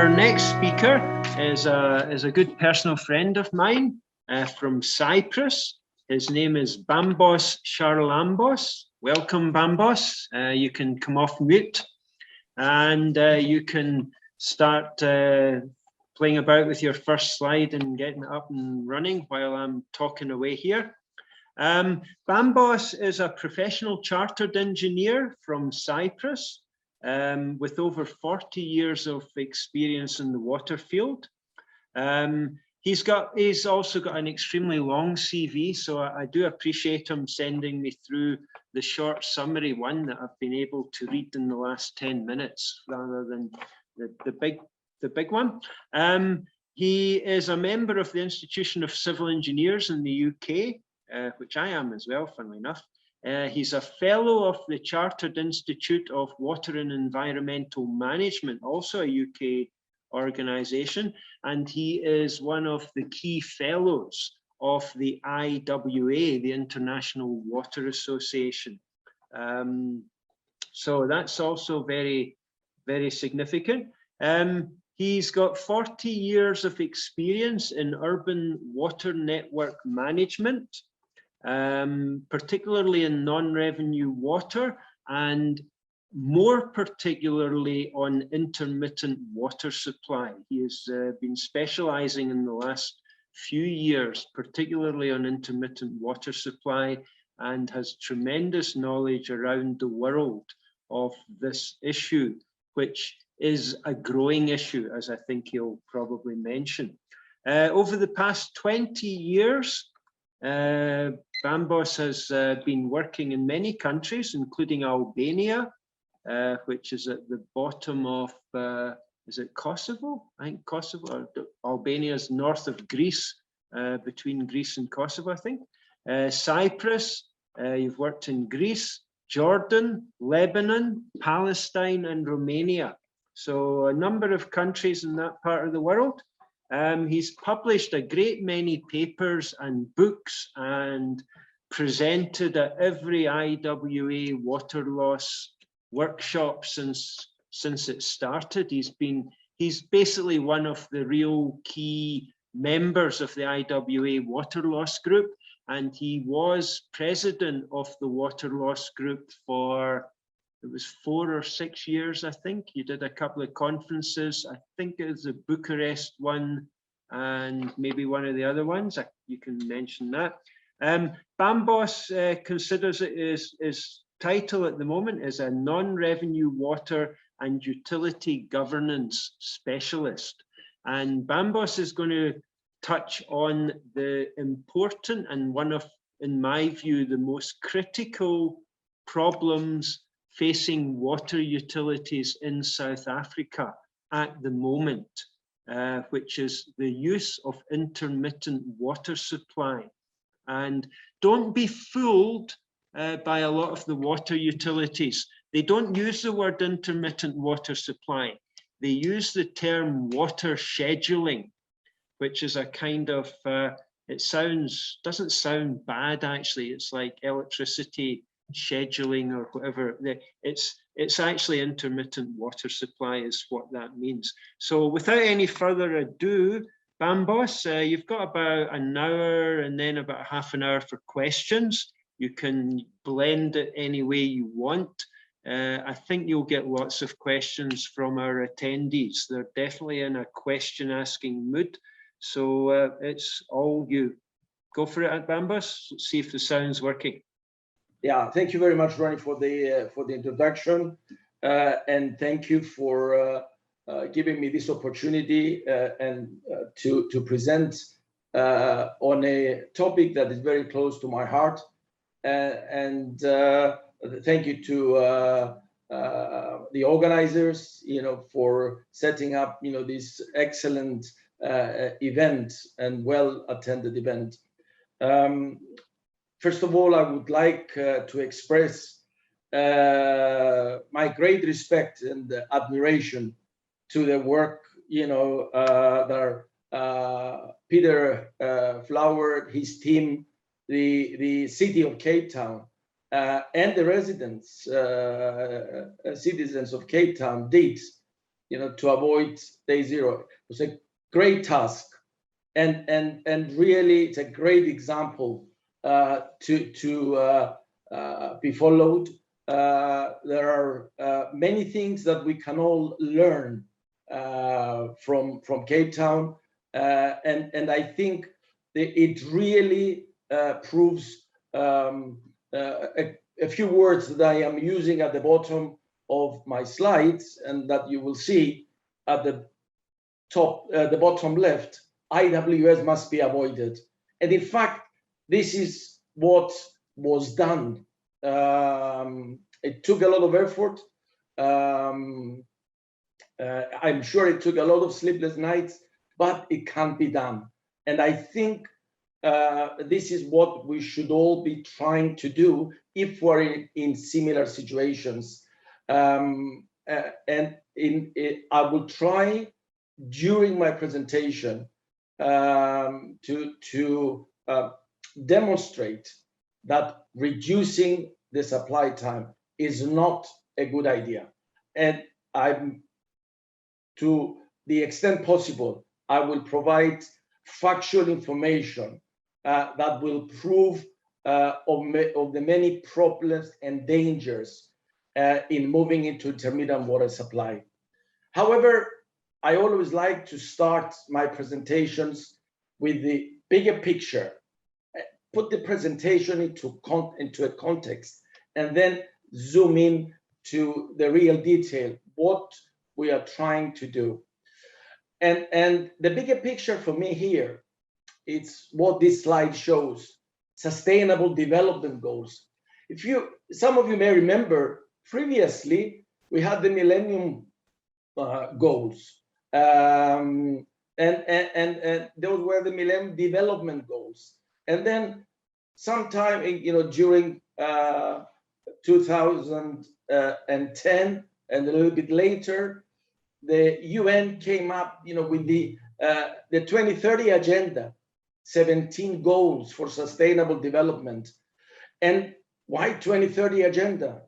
Our next speaker is a good personal friend of mine from Cyprus. His name is Bambos Charalambos. Welcome, Bambos. You can come off mute and you can start playing about with your first slide and getting it up and running while I'm talking away here. Bambos is a professional chartered engineer from Cyprus with over 40 years of experience in the water field. He's also got an extremely long CV, so I do appreciate him sending me through the short summary one that I've been able to read in the last 10 minutes rather than the big one. He is a member of the Institution of Civil Engineers in the UK, which I am as well, funnily enough. He's a fellow of the Chartered Institute of Water and Environmental Management, also a UK organisation, and he is one of the key fellows of the IWA, the International Water Association. So that's also very, very significant. He's got 40 years of experience in urban water network management, particularly in non-revenue water, and more particularly on intermittent water supply. He has been specializing in the last few years, particularly on intermittent water supply, and has tremendous knowledge around the world of this issue, which is a growing issue, as I think he'll probably mention. Over the past 20 years, Bambos has been working in many countries, including Albania, which is at the bottom of, is it Kosovo? I think Kosovo, Albania is north of Greece, between Greece and Kosovo, I think. Cyprus, you've worked in Greece, Jordan, Lebanon, Palestine, and Romania. So a number of countries in that part of the world. He's published a great many papers and books and presented at every IWA water loss workshop since it started. He's basically one of the real key members of the IWA water loss group, and he was president of the water loss group for, it was 4 or 6 years, I think. You did a couple of conferences. I think it was the Bucharest one and maybe one of the other ones. You can mention that. Bambos considers it his title at the moment is a non-revenue water and utility governance specialist. And Bambos is going to touch on the important and one of, in my view, the most critical problems facing water utilities in South Africa at the moment, which is the use of intermittent water supply. And don't be fooled by a lot of the water utilities. They don't use the word intermittent water supply. They use the term water scheduling, which is a kind of, it doesn't sound bad actually. It's like electricity scheduling or whatever. It's actually intermittent water supply is what that means. So without any further ado, Bambos, you've got about an hour and then about half an hour for questions. You can blend it any way you want. I think you'll get lots of questions from our attendees. They're definitely in a question asking mood. So it's all you. Go for it, Bambos. Let's see if the sound's working. Yeah, thank you very much, Ronnie, for the introduction, and thank you for giving me this opportunity and to present on a topic that is very close to my heart. And thank you to the organizers, for setting up, this excellent event and well-attended event. First of all, I would like to express my great respect and admiration to the work, that Peter Flower, his team, the city of Cape Town, and the residents, citizens of Cape Town did, to avoid day zero. It was a great task, and really it's a great example to be followed. There are many things that we can all learn from Cape Town, and I think it really proves a few words that I am using at the bottom of my slides, and that you will see at the top, the bottom left. IWS must be avoided, and in fact, this is what was done. It took a lot of effort. I'm sure it took a lot of sleepless nights, but it can be done. And I think this is what we should all be trying to do if we're in similar situations. And I will try during my presentation to demonstrate that reducing the supply time is not a good idea. And to the extent possible, I will provide factual information that will prove of the many problems and dangers in moving into intermittent water supply. However, I always like to start my presentations with the bigger picture, put the presentation into a context, and then zoom in to the real detail, what we are trying to do. And the bigger picture for me here, it's what this slide shows: sustainable development goals. Some of you may remember previously we had the Millennium Goals, and those were the Millennium Development Goals. And then sometime during 2010 and a little bit later, the UN came up with the 2030 agenda, 17 goals for sustainable development. And why 2030 agenda?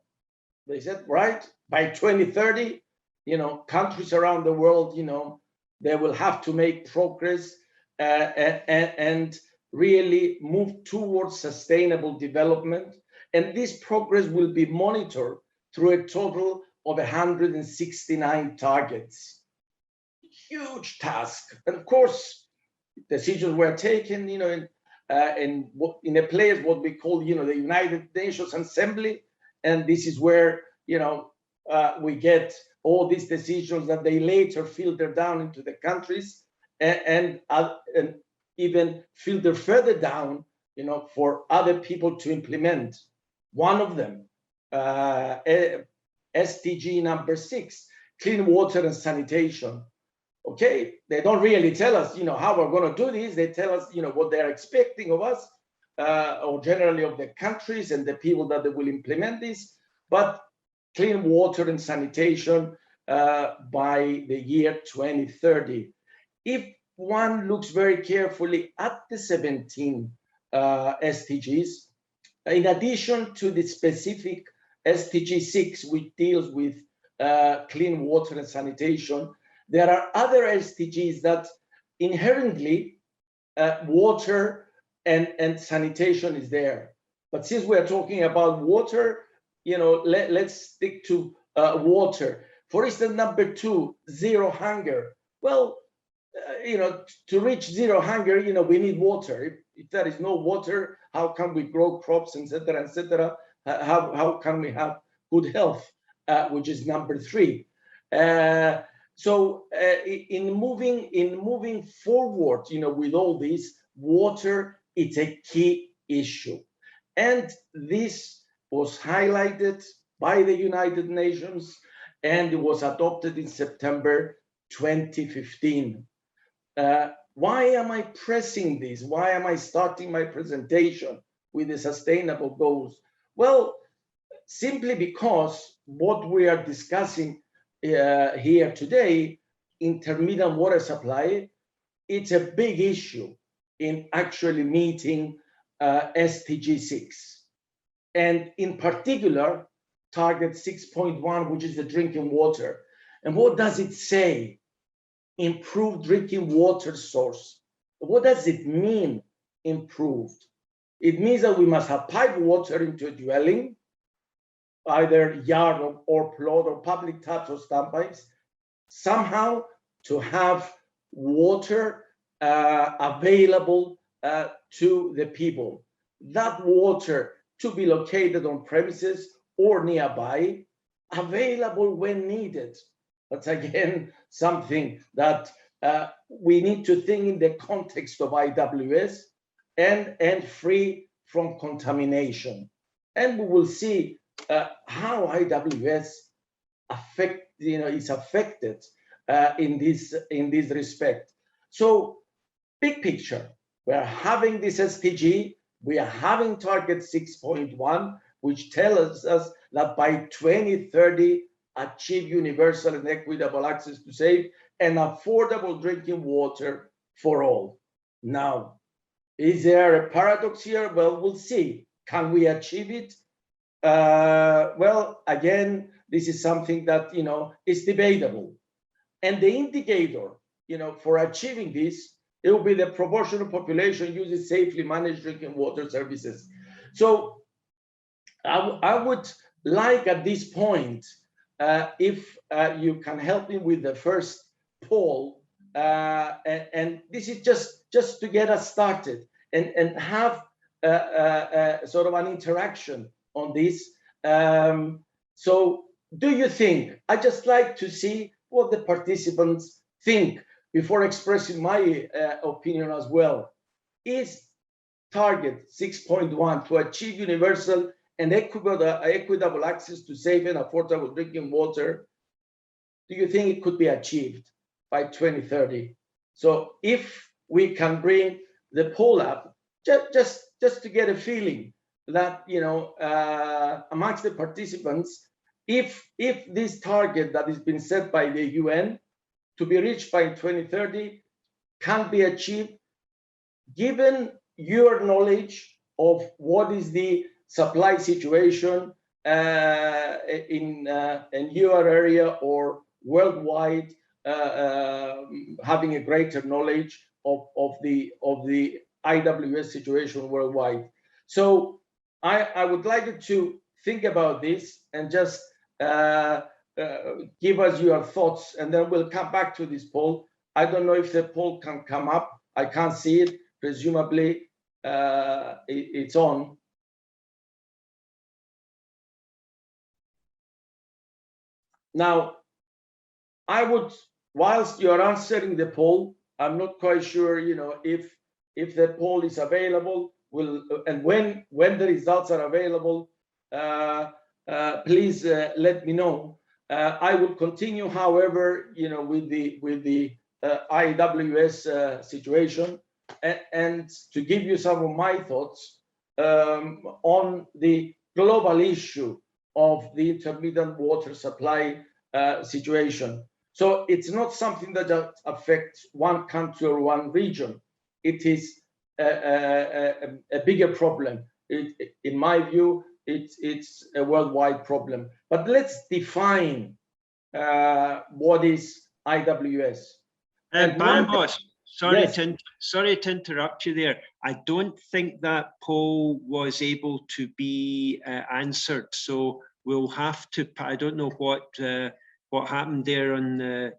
They said, right, by 2030, countries around the world, they will have to make progress and really move towards sustainable development. And this progress will be monitored through a total of 169 targets. Huge task. And of course, decisions were taken, in a place what we call, the United Nations Assembly, and this is where we get all these decisions that they later filter down into the countries and even filter further down, for other people to implement. One of them, SDG number 6, clean water and sanitation. Okay, they don't really tell us, how we're going to do this. They tell us, what they're expecting of us, or generally of the countries and the people that they will implement this. But clean water and sanitation by the year 2030. If one looks very carefully at the 17 SDGs, in addition to the specific SDG 6, which deals with clean water and sanitation, there are other SDGs that inherently water and sanitation is there. But since we're talking about water, let's stick to water. For instance, number 2, zero hunger. Well, to reach zero hunger, we need water. If there is no water, how can we grow crops, etc., etc.? How can we have good health, which is number 3? So in moving forward, with all this, water is a key issue, and this was highlighted by the United Nations, and it was adopted in September 2015. Why am I pressing this? Why am I starting my presentation with the sustainable goals? Well, simply because what we are discussing here today, intermittent water supply, it's a big issue in actually meeting SDG 6. And in particular, target 6.1, which is the drinking water. And what does it say? Improved drinking water source. What does it mean, improved? It means that we must have piped water into a dwelling, either yard or plot or public taps or standpipes, somehow to have water available to the people. That water to be located on premises or nearby, available when needed. That's again something that we need to think in the context of IWS and free from contamination. And we will see how IWS is affected in this respect. So, big picture, we are having this SDG, we are having target 6.1, which tells us that by 2030, achieve universal and equitable access to safe and affordable drinking water for all. Now, is there a paradox here? Well, we'll see. Can we achieve it? Well, again, this is something that, is debatable. And the indicator, for achieving this, it will be the proportion of population uses safely managed drinking water services. So I would like at this point, if you can help me with the first poll, and this is just to get us started and have sort of an interaction on this. So do you think, I just like to see what the participants think before expressing my opinion as well. Is target 6.1 to achieve universal and equitable access to safe and affordable drinking water, do you think it could be achieved by 2030? So if we can bring the poll up, just to get a feeling that, amongst the participants, if this target that has been set by the UN to be reached by 2030 can be achieved, given your knowledge of what is the supply situation in your area or worldwide, having a greater knowledge of the IWS situation worldwide. So I would like you to think about this and just give us your thoughts, and then we'll come back to this poll. I don't know if the poll can come up. I can't see it. Presumably, it's on. Now, I would, whilst you're answering the poll, I'm not quite sure, if the poll is available, and when the results are available, please let me know. I will continue, however, with the IWS situation, and to give you some of my thoughts on the global issue of the intermittent water supply situation. So it's not something that just affects one country or one region. It is a bigger problem. In my view, it's a worldwide problem. But let's define what is IWS. Bambos, Yes. sorry to interrupt you there. I don't think that poll was able to be answered, so we'll have to. I don't know what happened there on.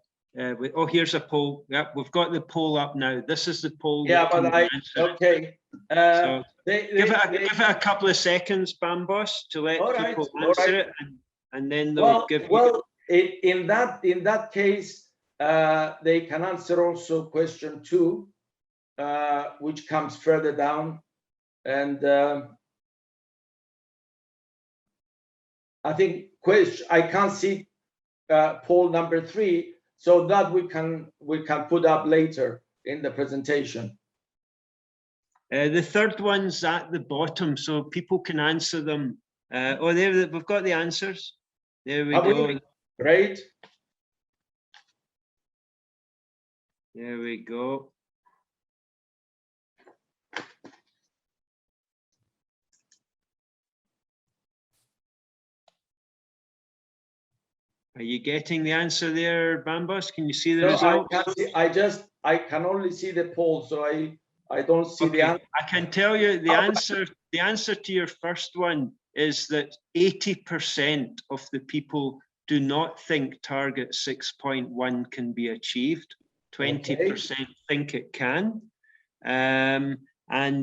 Oh, here's a poll. Yep, we've got the poll up now. This is the poll. Yeah, but okay. So give it a couple of seconds, Bambos, to let people answer it, and then they'll give you. Well, in that case, they can answer also question 2, which comes further down, and I think I can't see poll number 3, so that we can put up later in the presentation. The third one's at the bottom, so people can answer them. Oh, there we've got the answers. There we go. Great. There we go. Are you getting the answer there, Bambos? Can you see the No, result? I can't see. I can only see the poll, so I don't see the answer. I can tell you the answer. The answer to your first one is that 80% of the people do not think target 6.1 can be achieved. 20% think it can. And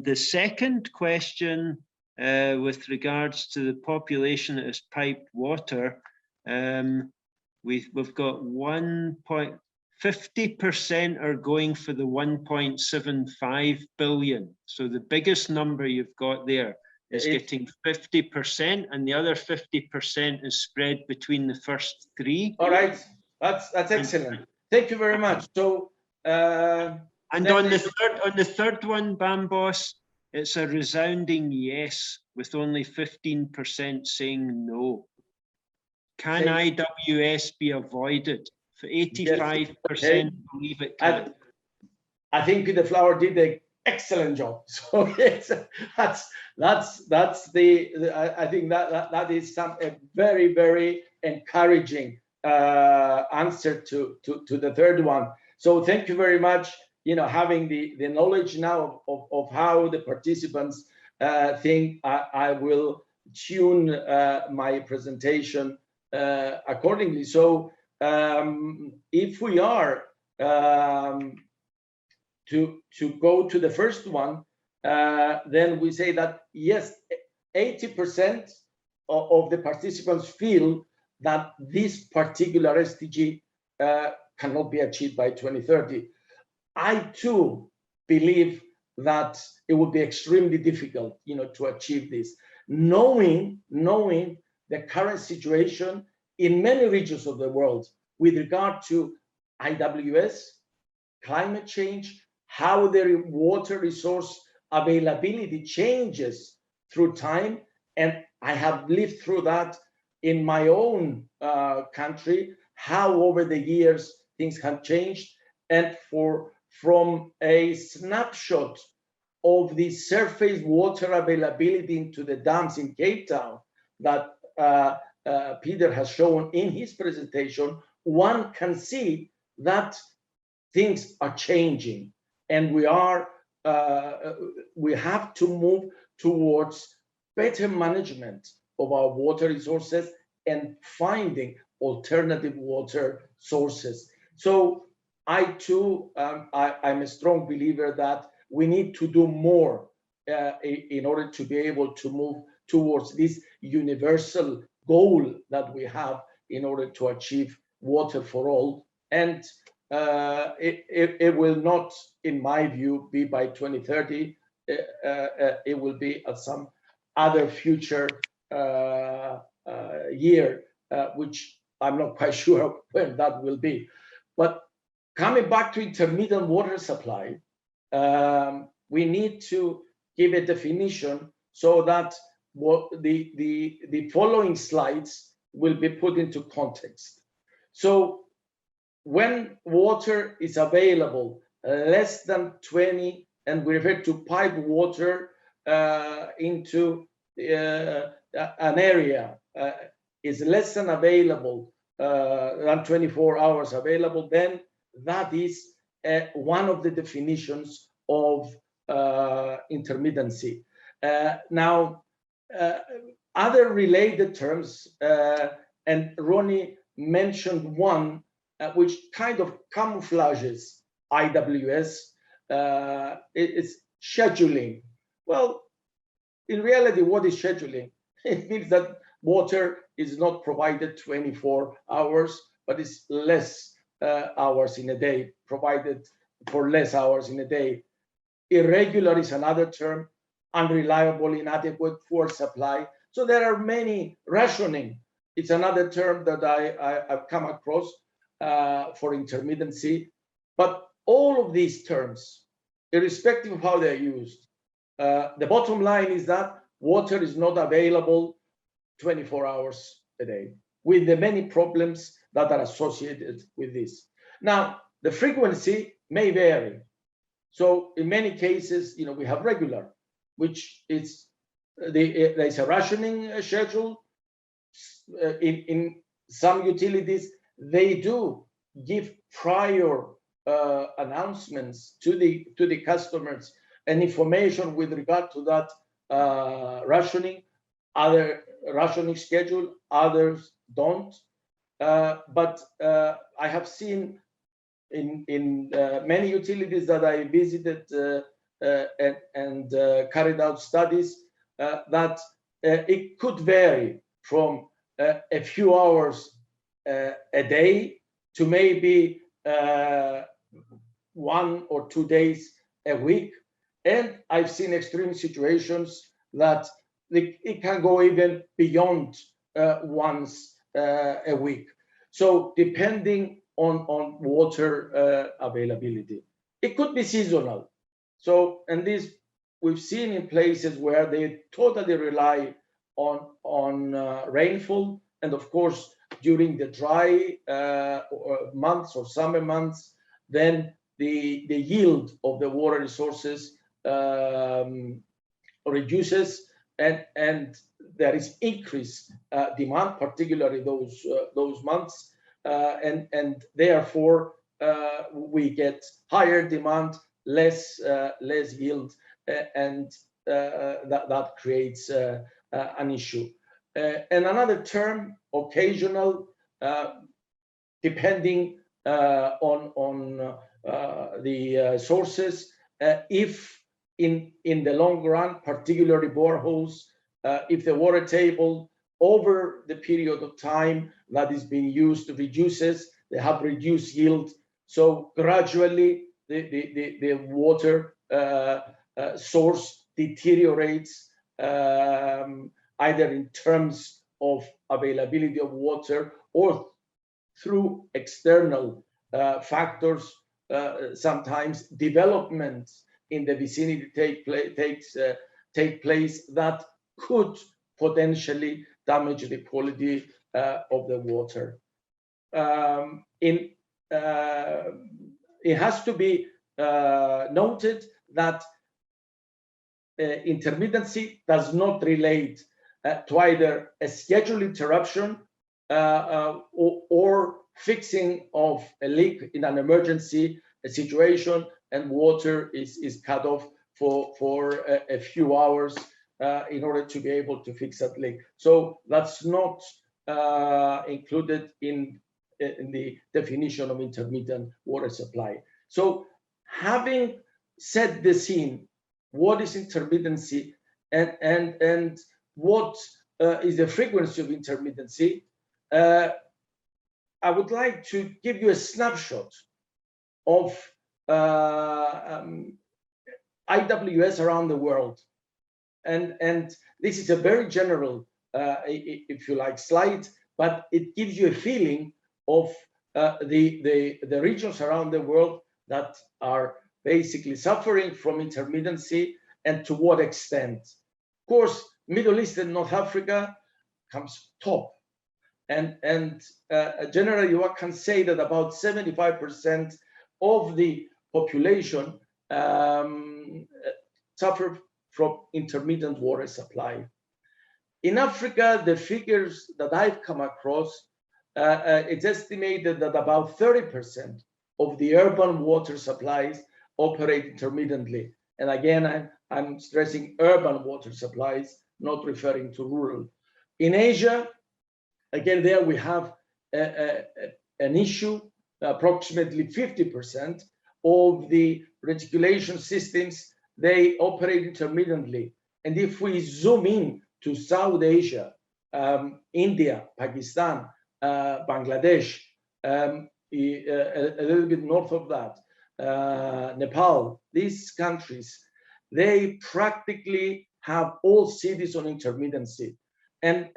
the second question, with regards to the population that has piped water, we've got 50% are going for the 1.75 billion. So the biggest number you've got there is getting 50%, and the other 50% is spread between the first three. All right, that's excellent. Thank you very much. So and on the third one, Bambos, it's a resounding yes, with only 15% saying no. Can IWS be avoided? For 85% believe it can. I think Peter Flower did an excellent job. So yes, that's the I think that is a very, very encouraging answer to the third one. So thank you very much. Having the knowledge now of how the participants think, I will tune my presentation accordingly. So if we are to go to the first one, then we say that yes, 80% of the participants feel that this particular SDG cannot be achieved by 2030. I too believe that it would be extremely difficult, to achieve this, knowing the current situation in many regions of the world with regard to IWS, climate change, how their water resource availability changes through time. And I have lived through that in my own country, how over the years things have changed. And from a snapshot of the surface water availability into the dams in Cape Town that Peter has shown in his presentation, one can see that things are changing, and we have to move towards better management of our water resources and finding alternative water sources. So I too, I'm a strong believer that we need to do more in order to be able to move towards this universal goal that we have in order to achieve water for all. And it will not, in my view, be by 2030. It will be at some other future year, which I'm not quite sure when that will be. But coming back to intermittent water supply, we need to give a definition so that what the following slides will be put into context. So when water is available less than 20, and we refer to pipe water into an area is less than available, than 24 hours available, then that is one of the definitions of intermittency. Now, other related terms, and Ronnie mentioned one which kind of camouflages IWS, it's scheduling. Well, in reality, what is scheduling? It means that water is not provided 24 hours, but it's less hours in a day, provided for less hours in a day. Irregular is another term, unreliable, inadequate, poor supply. So there are many. Rationing, it's another term that I've come across for intermittency. But all of these terms, irrespective of how they're used, the bottom line is that water is not available 24 hours a day, with the many problems that are associated with this. Now, the frequency may vary. So in many cases, we have regular, which is there's a rationing schedule. In some utilities, they do give prior announcements to the customers and information with regard to that rationing. Other rationing schedule, others don't. But I have seen in many utilities that I visited and carried out studies that it could vary from a few hours a day to maybe 1 or 2 days a week. And I've seen extreme situations that it can go even beyond once a week. So depending on water availability, it could be seasonal. So, and this we've seen in places where they totally rely on rainfall, and of course during the dry months or summer months, then the yield of the water resources reduces, and there is increased demand, particularly those months, and therefore we get higher demand, less yield, and that creates an issue. And another term, occasional, depending on the sources. If in the long run, particularly boreholes, if the water table over the period of time that is being used reduces, they have reduced yield. So gradually the water source deteriorates, either in terms of availability of water or through external factors. Sometimes developments in the vicinity take place that could potentially damage the quality of the water. It has to be noted that intermittency does not relate to either a schedule interruption or fixing of a leak in an emergency situation, and water is cut off for a few hours in order to be able to fix that leak. So that's not included in the definition of intermittent water supply. So having set the scene, what is intermittency and what is the frequency of intermittency, I would like to give you a snapshot of IWS around the world. And this is a very general, if you like, slide, but it gives you a feeling of the regions around the world that are basically suffering from intermittency and to what extent. Of course, Middle East and North Africa comes top. And generally, one can say that about 75% of the population suffer from intermittent water supply. In Africa, the figures that I've come across, it's estimated that about 30% of the urban water supplies operate intermittently. And again, I'm stressing urban water supplies, not referring to rural. In Asia, again, there we have an issue. Approximately 50% of the reticulation systems, they operate intermittently. And if we zoom in to South Asia, India, Pakistan, Bangladesh, a little bit north of that, Nepal, these countries, they practically have all cities on intermittency. And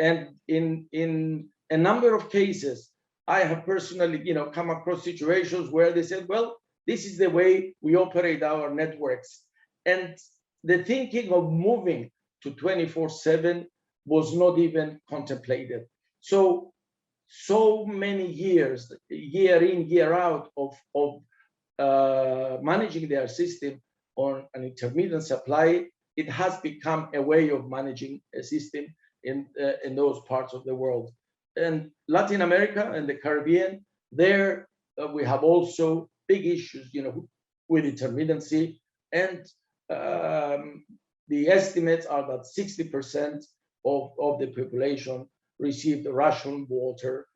in a number of cases, I have personally, come across situations where they said, well, this is the way we operate our networks. And the thinking of moving to 24/7 was not even contemplated. So many years, year in, year out of managing their system on an intermittent supply, it has become a way of managing a system in those parts of the world. And Latin America and the Caribbean, there we have also big issues, with intermittency. And the estimates are that 60% of the population received ration water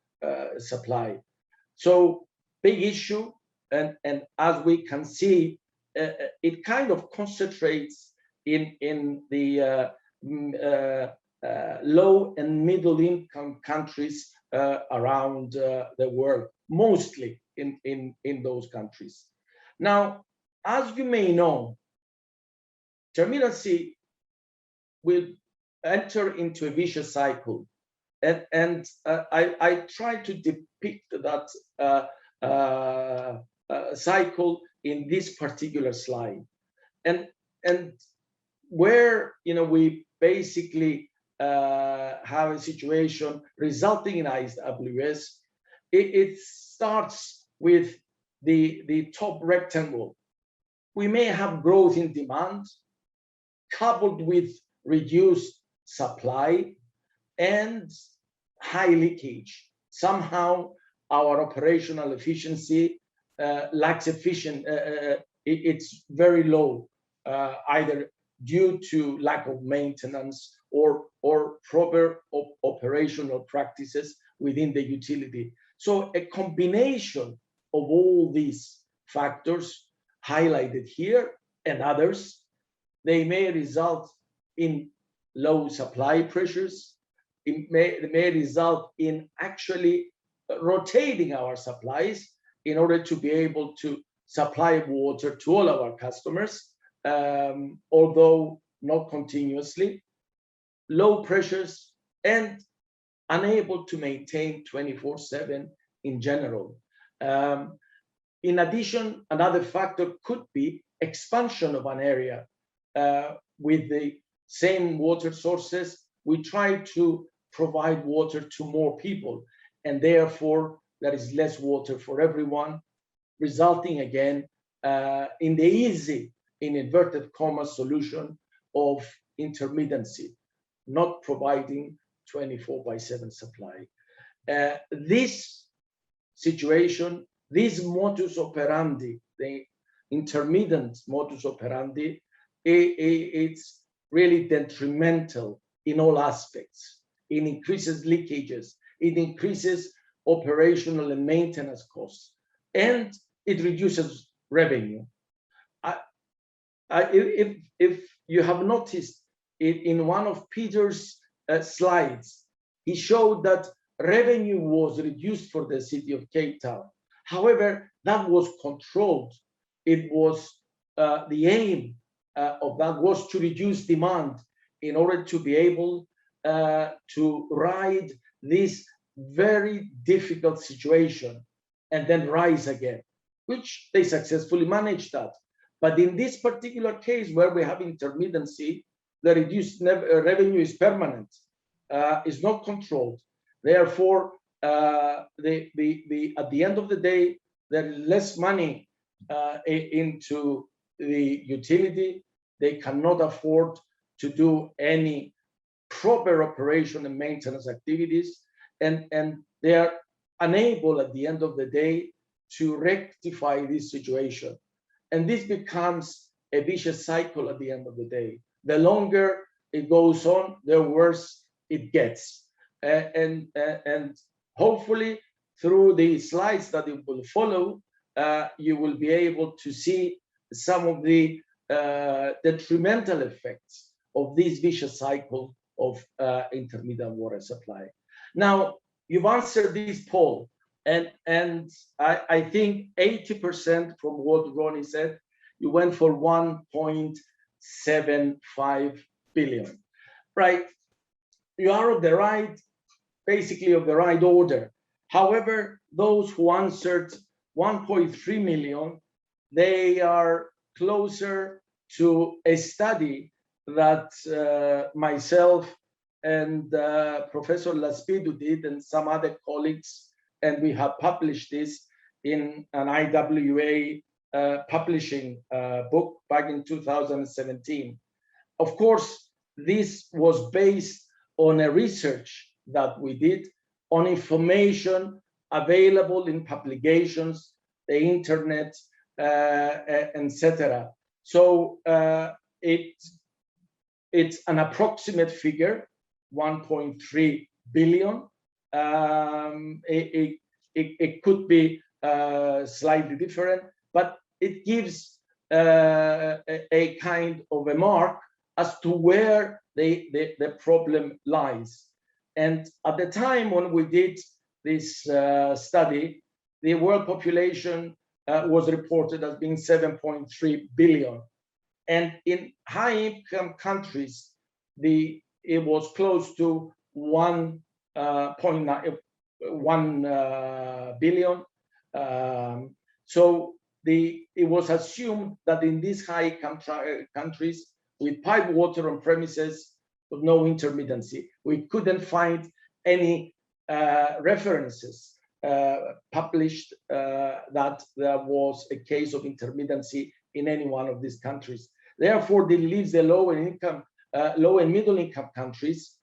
supply. So big issue. And as we can see, it kind of concentrates in the low and middle income countries around the world, mostly in those countries. Now, as you may know, intermittency will enter into a vicious cycle. And I try to depict that cycle in this particular slide. And where we basically have a situation resulting in IWS, it starts with the top rectangle. We may have growth in demand coupled with reduced supply and high leakage. Somehow our operational efficiency lacks it's very low, either due to lack of maintenance or proper operational practices within the utility. So a combination of all these factors highlighted here and others, they may result in low supply pressures. It may result in actually rotating our supplies in order to be able to supply water to all our customers, although not continuously, low pressures, and unable to maintain 24/7 in general. In addition, another factor could be expansion of an area. With the same water sources, we try to provide water to more people, and therefore there is less water for everyone, resulting again in the easy, in inverted commas, solution of intermittency, not providing 24/7 supply. This situation, this modus operandi, the intermittent modus operandi, it's really detrimental in all aspects. It increases leakages, it increases operational and maintenance costs, and it reduces revenue. If you have noticed it in one of Peter's slides, he showed that revenue was reduced for the city of Cape Town. However, that was controlled. It was the aim of that was to reduce demand in order to be able to ride this very difficult situation and then rise again, which they successfully managed that. But in this particular case where we have intermittency, the reduced revenue is permanent, is not controlled. Therefore, at the end of the day, there is less money into the utility. They cannot afford to do any proper operation and maintenance activities, and they are unable at the end of the day to rectify this situation. And this becomes a vicious cycle at the end of the day. The longer it goes on, the worse it gets. And hopefully through the slides that it will follow, you will be able to see some of the detrimental effects of this vicious cycle of intermittent water supply. Now, you've answered this poll, and I think 80% from what Ronnie said, you went for 1.75 billion, right? You are of the right, basically of the right order. However, those who answered 1.3 million, they are closer to a study that myself and Professor Laspidu did, and some other colleagues, and we have published this in an IWA publishing book back in 2017. Of course, this was based on a research that we did on information available in publications, the internet, etc. So it's an approximate figure, 1.3 billion. It could be slightly different, but it gives a kind of a mark as to where the problem lies. And at the time when we did this study, the world population was reported as being 7.3 billion. And in high-income countries, it was close to 1.1 billion. So it was assumed that in these high-income countries, with pipe water on premises, with no intermittency, we couldn't find any references published that there was a case of intermittency in any one of these countries. Therefore, it leaves the low and middle income countries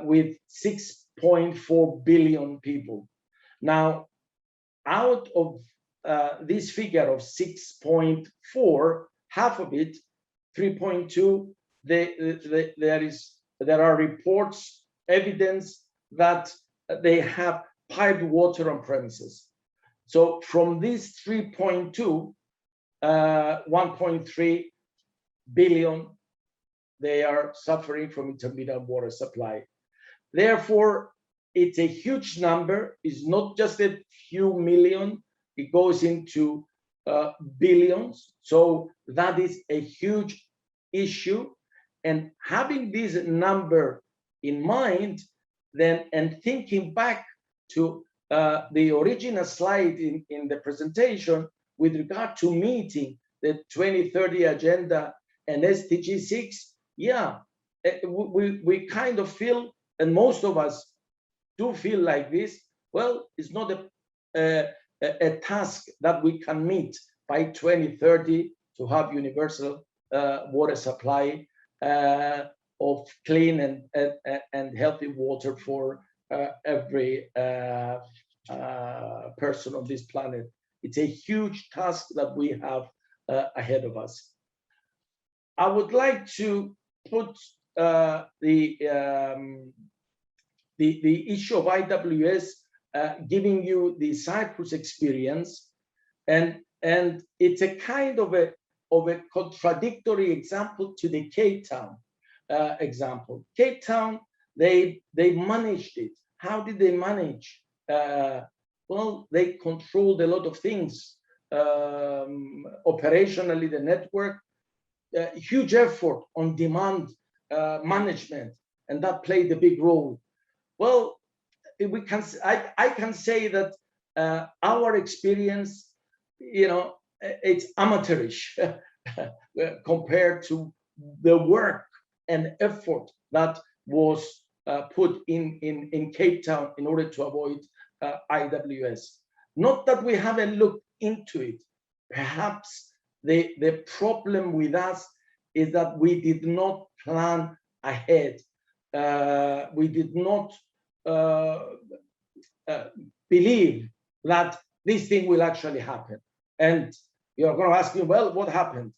with 6.4 billion people. Now, out of this figure of 6.4, half of it, 3.2, there are reports, evidence that they have piped water on premises. So from this 3.2, 1.3 billion, they are suffering from intermittent water supply. Therefore, it's a huge number. It's not just a few million. It goes into billions. So that is a huge issue. And having this number in mind, then, and thinking back to the original slide in the presentation with regard to meeting the 2030 agenda and SDG 6, yeah, we kind of feel, and most of us do feel like this, well, it's not a task that we can meet by 2030 to have universal water supply of clean and healthy water for every person on this planet. It's a huge task that we have ahead of us. I would like to put the issue of IWS, giving you the Cyprus experience, and it's a kind of a contradictory example to the Cape Town example. Cape Town, they managed it. How did they manage? Well, they controlled a lot of things. Operationally, the network, huge effort on demand management, and that played a big role. Well, we can. I can say that our experience, you know, it's amateurish compared to the work and effort that was put in Cape Town in order to avoid IWS. Not that we haven't looked into it. Perhaps the problem with us is that we did not plan ahead. We did not believe that this thing will actually happen. And you're going to ask me, well, what happened?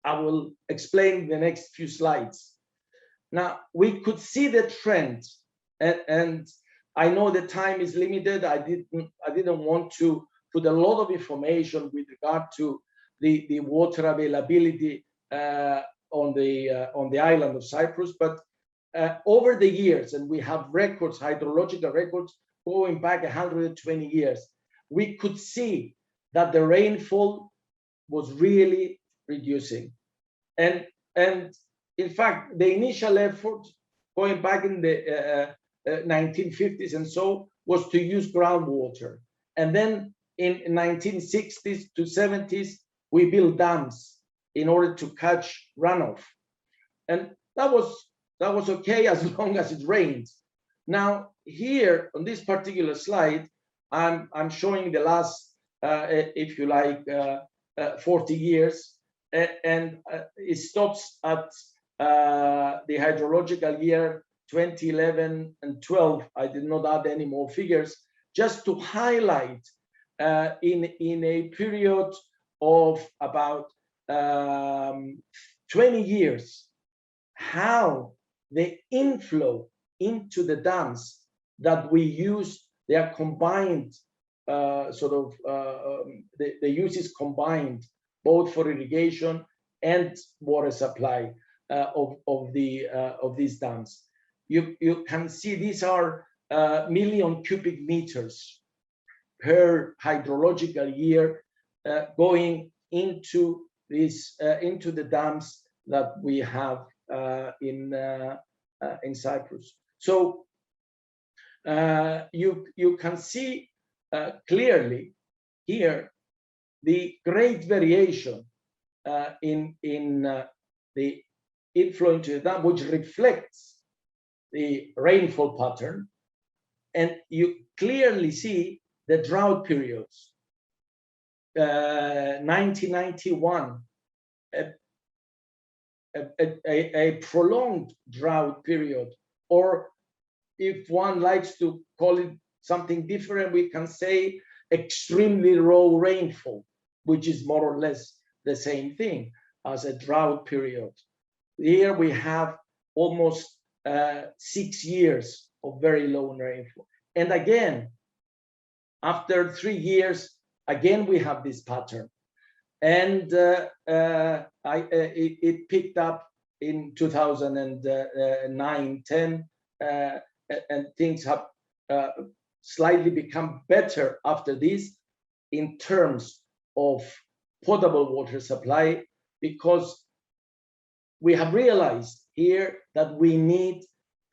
I will explain in the next few slides. Now, we could see the trend, and I know the time is limited. I didn't want to put a lot of information with regard to the water availability on the island of Cyprus, but over the years, and we have records, hydrological records going back 120 years, we could see that the rainfall was really reducing. And in fact, the initial effort going back in the 1950s and so was to use groundwater. And then in 1960s to 70s, we built dams in order to catch runoff. And that was okay as long as it rained. Now here on this particular slide, I'm showing the last, if you like, 40 years, and it stops at the hydrological year 2011 and 12. I did not add any more figures, just to highlight in a period of about 20 years how the inflow into the dams that we use, they are combined, the use is combined both for irrigation and water supply of these dams. You can see these are million cubic meters per hydrological year going into this into the dams that we have in Cyprus. So you can see clearly here the great variation in the inflow into the dam, which reflects the rainfall pattern, and you clearly see the drought periods. 1991, a prolonged drought period, or if one likes to call it something different, we can say extremely low rainfall, which is more or less the same thing as a drought period. Here we have almost 6 years of very low rainfall. And again, after 3 years, again, we have this pattern. And it picked up in 2009, 10, and things have slightly become better after this in terms of potable water supply, because we have realized here that we need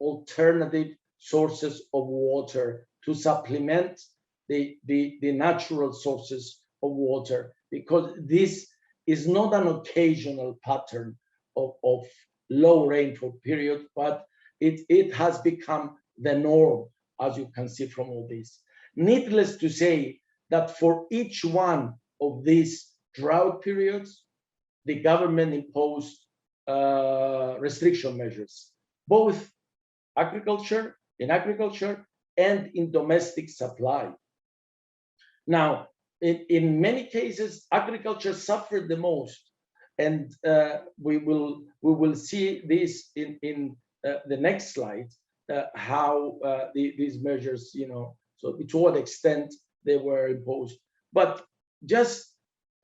alternative sources of water to supplement the natural sources of water, because this is not an occasional pattern of low rainfall period, but it has become the norm, as you can see from all this. Needless to say that for each one of these drought periods, the government imposed restriction measures, both in agriculture and in domestic supply. Now, in many cases, agriculture suffered the most, and we will see this in the next slide, how these measures, so to what extent they were imposed. But just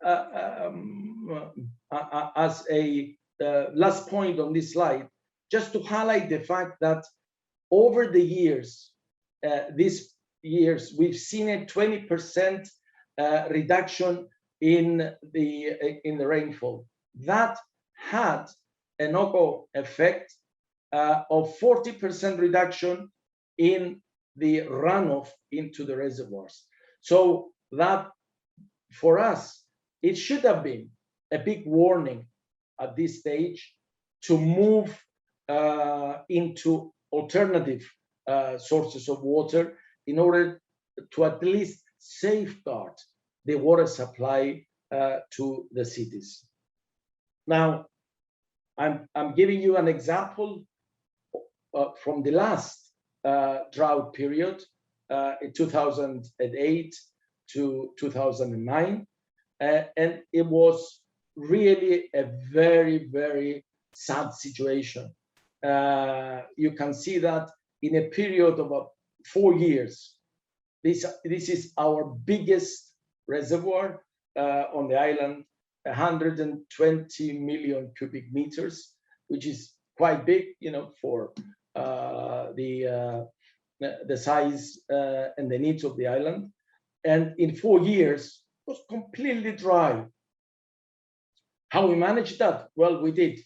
as a last point on this slide, just to highlight the fact that over the years, these years, we've seen a 20% reduction in the rainfall. That had a knock-on effect of 40% reduction in the runoff into the reservoirs. So that, for us, it should have been a big warning at this stage to move into alternative sources of water in order to at least safeguard the water supply to the cities. Now, I'm giving you an example from the last drought period in 2008 to 2009, and it was really a very, very sad situation. You can see that in a period of about 4 years, this is our biggest reservoir on the island, 120 million cubic meters, which is quite big, for the size and the needs of the island. And in 4 years, it was completely dry. How we managed that? Well, we did.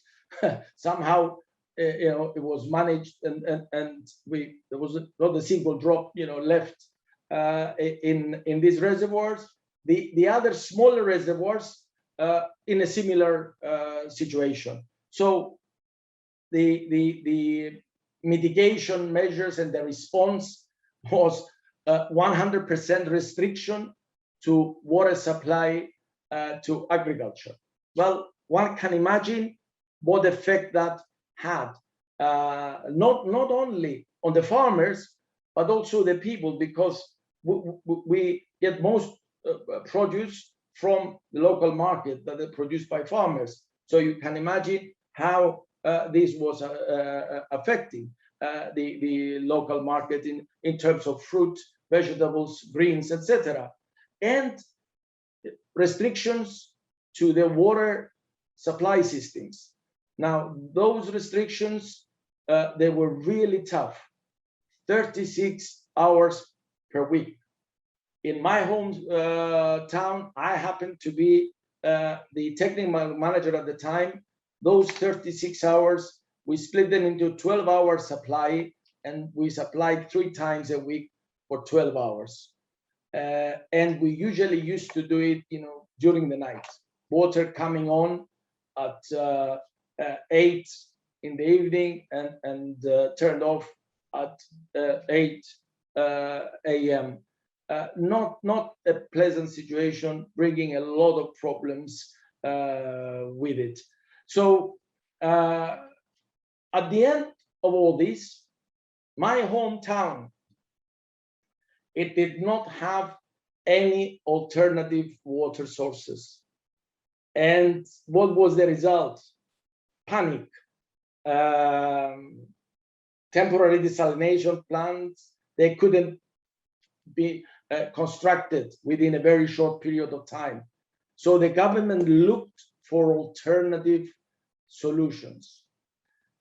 Somehow, it was managed, and there was not a single drop, left in these reservoirs. The other smaller reservoirs in a similar situation. So the mitigation measures and the response was 100% restriction to water supply to agriculture. Well, one can imagine what effect that had not only on the farmers, but also the people, because we get most produce from the local market that are produced by farmers. So you can imagine how this was affecting the local market in terms of fruit, vegetables, greens, etc. And restrictions to the water supply systems. Now, those restrictions, they were really tough. 36 hours per week. In my home town, I happened to be the technical manager at the time. Those 36 hours, we split them into 12-hour supply, and we supplied 3 times a week for 12 hours. And we usually used to do it, during the night. Water coming on at 8 in the evening and turned off at 8 a.m. Not a pleasant situation, bringing a lot of problems with it. So at the end of all this, my hometown, it did not have any alternative water sources. And what was the result? Panic. Temporary desalination plants, they couldn't be constructed within a very short period of time. So the government looked for alternative solutions.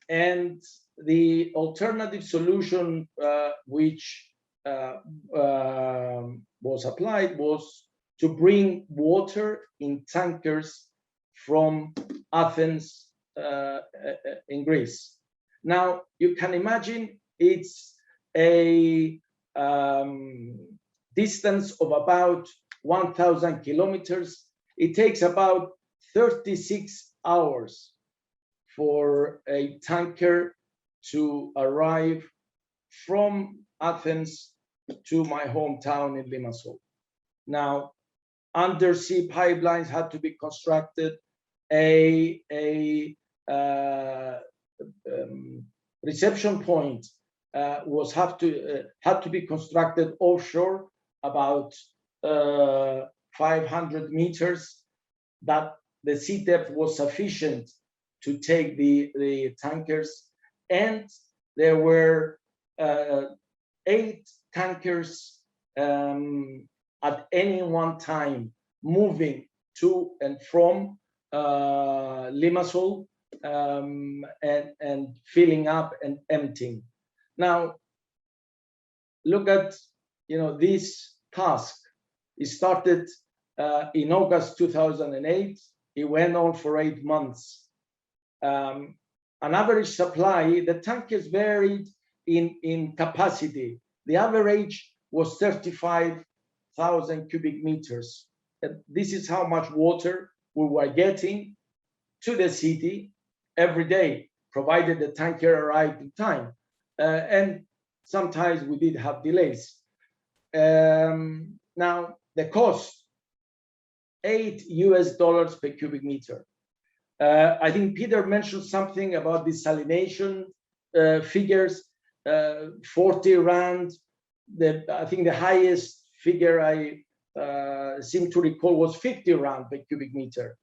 And the alternative solution which was applied was to bring water in tankers from Athens in Greece. Now, you can imagine it's a distance of about 1,000 kilometers. It takes about 36 hours for a tanker to arrive from Athens to my hometown in Limassol. Now, undersea pipelines had to be constructed. A reception point had to be constructed offshore, about 500 meters. That the sea depth was sufficient to take the tankers, and there were 8 tankers at any one time moving to and from Limassol and filling up and emptying. Now, look at this task. It started in August 2008. It went on for 8 months. An average supply, the tankers varied in capacity. The average was 35,000 cubic meters. This is how much water we were getting to the city every day, provided the tanker arrived in time. And sometimes we did have delays. Now, the cost, $8 per cubic meter. I think Peter mentioned something about desalination figures, 40 Rand. I think the highest figure I seem to recall was 50 Rand per cubic meter,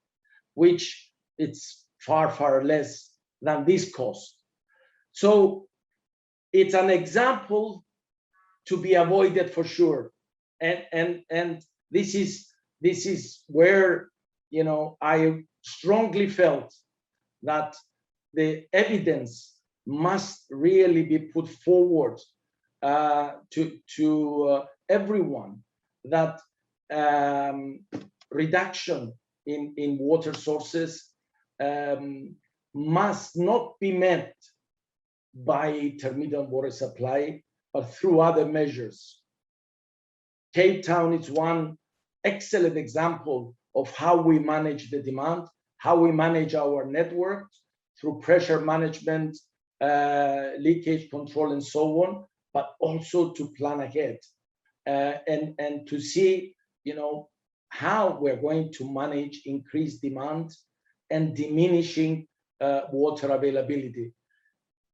which it's far, far less than this cost. So it's an example to be avoided for sure. And this is where I strongly felt that the evidence must really be put forward to everyone, that reduction in water sources must not be met by intermittent water supply, but through other measures. Cape Town is one excellent example of how we manage the demand, how we manage our network through pressure management, leakage control, and so on, but also to plan ahead and to see, how we're going to manage increased demand and diminishing water availability.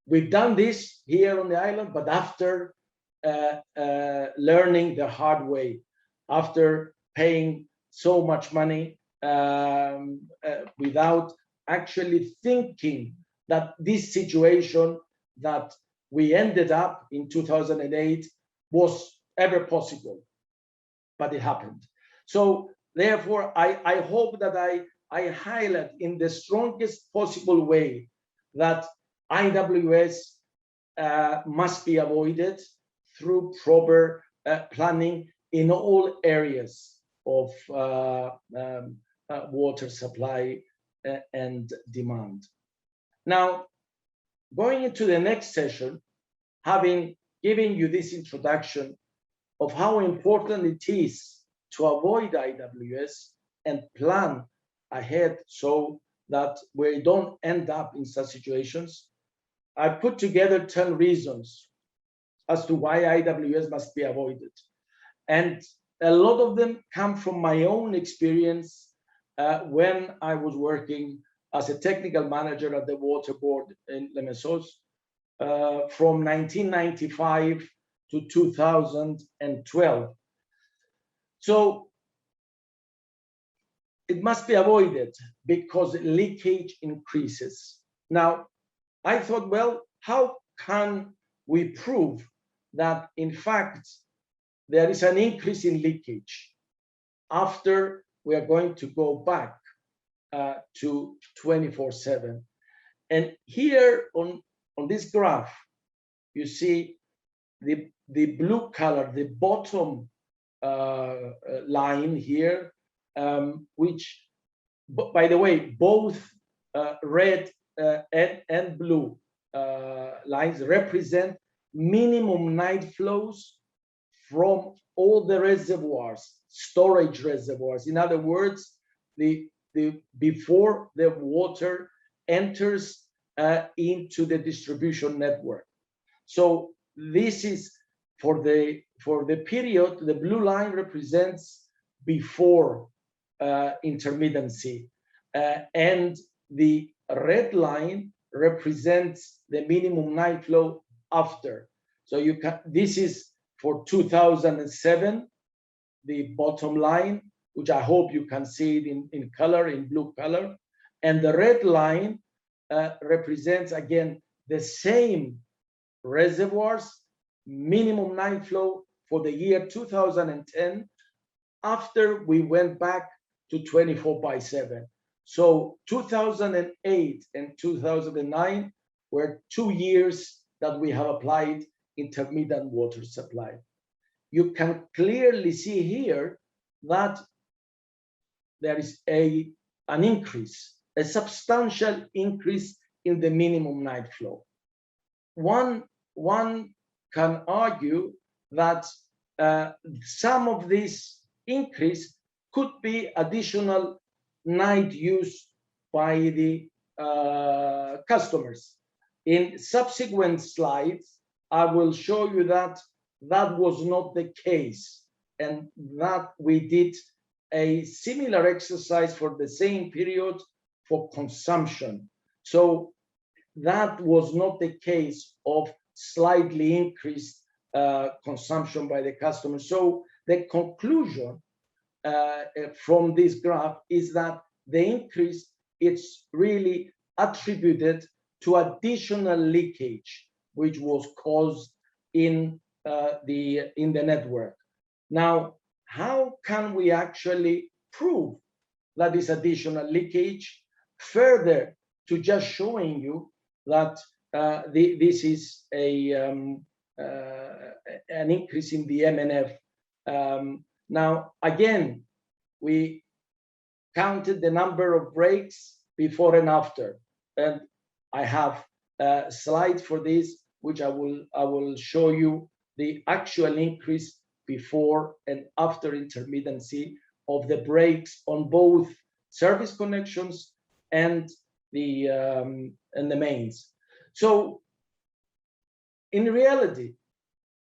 we've done this here on the island, but after learning the hard way, after paying so much money without actually thinking that this situation that we ended up in 2008 was ever possible, but it happened. So therefore, I hope that I highlight in the strongest possible way that IWS must be avoided through proper planning in all areas of water supply and demand. Now, going into the next session, having given you this introduction of how important it is to avoid IWS and plan ahead so that we don't end up in such situations, I put together 10 reasons as to why IWS must be avoided. And a lot of them come from my own experience when I was working as a technical manager at the water board in Lemesos from 1995 to 2012. So it must be avoided because leakage increases. Now, I thought, well, how can we prove that in fact there is an increase in leakage after we are going to go back to 24/7? And here on this graph, you see the blue color, the bottom line here, which, by the way, both red and blue lines represent minimum night flows from all the reservoirs, storage reservoirs. In other words, before the water enters into the distribution network. So this is for the period. The blue line represents before intermittency, and the red line represents the minimum night flow after. So you can. This is for 2007, the bottom line, which I hope you can see it in color, in blue color, and the red line represents again the same reservoirs, minimum night flow for the year 2010, after we went back to 24/7. So 2008 and 2009 were 2 years that we have applied intermittent water supply. You can clearly see here that there is an increase, a substantial increase in the minimum night flow. One can argue that some of this increase could be additional night use by the customers. In subsequent slides, I will show you that that was not the case, and that we did a similar exercise for the same period for consumption. So that was not the case of slightly increased consumption by the customer. So the conclusion from this graph is that the increase is really attributed to additional leakage, which was caused in the network. Now, how can we actually prove that this additional leakage, further to just showing you that this is an increase in the MNF? Now, again, we counted the number of breaks before and after, and I have slides for this, which I will show you the actual increase before and after intermittency of the breaks on both service connections and the mains. So, in reality,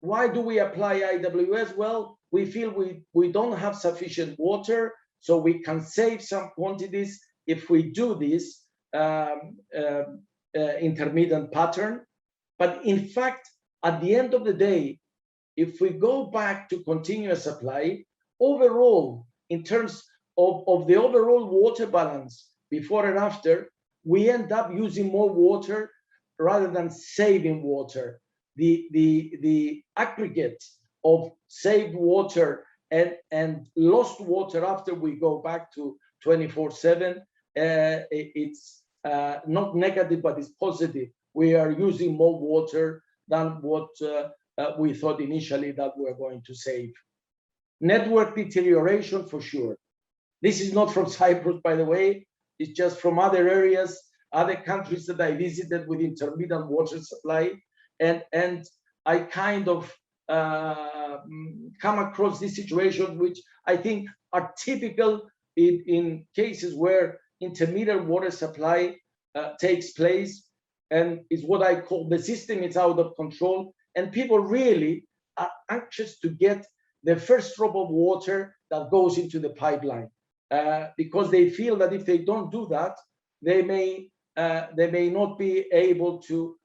why do we apply IWS? Well, we feel we don't have sufficient water, so we can save some quantities if we do this intermittent pattern. But in fact, at the end of the day, if we go back to continuous supply, overall, in terms of the overall water balance before and after, we end up using more water rather than saving water. The aggregate of saved water and lost water after we go back to 24/7, it's not negative, but it's positive. We are using more water than what we thought initially that we're going to save. Network deterioration for sure. This is not from Cyprus, by the way. It's just from other areas, other countries that I visited with intermittent water supply. And I kind of come across these situations, which I think are typical in cases where intermittent water supply takes place, and is what I call the system is out of control, and people really are anxious to get the first drop of water that goes into the pipeline, because they feel that if they don't do that, they may not be able to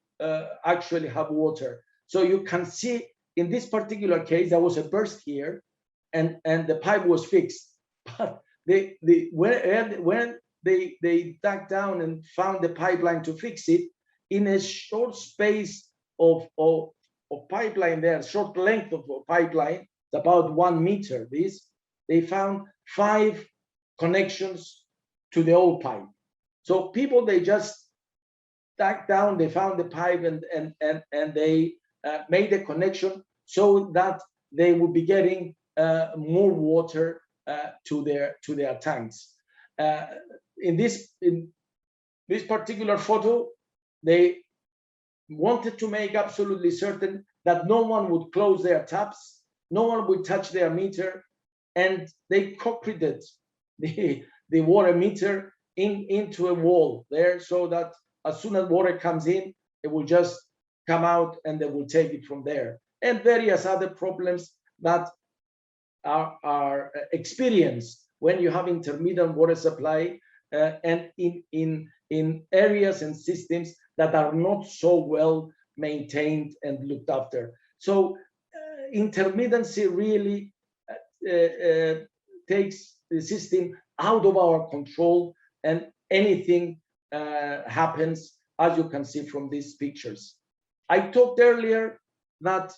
actually have water. So you can see in this particular case, there was a burst here, and the pipe was fixed. But when they dug down and found the pipeline to fix it, in a short space of pipeline there, short length of pipeline, about 1 meter, they found 5 connections to the old pipe. So people, they just dug down, they found the pipe, and they made a connection so that they would be getting more water to their tanks. In this particular photo, they wanted to make absolutely certain that no one would close their taps, no one would touch their meter, and they concreted the water meter into a wall there, so that as soon as water comes in, it will just come out and they will take it from there. And various other problems that are experienced when you have intermittent water supply and in areas and systems that are not so well maintained and looked after. So intermittency really takes the system out of our control, and anything happens, as you can see from these pictures. I talked earlier that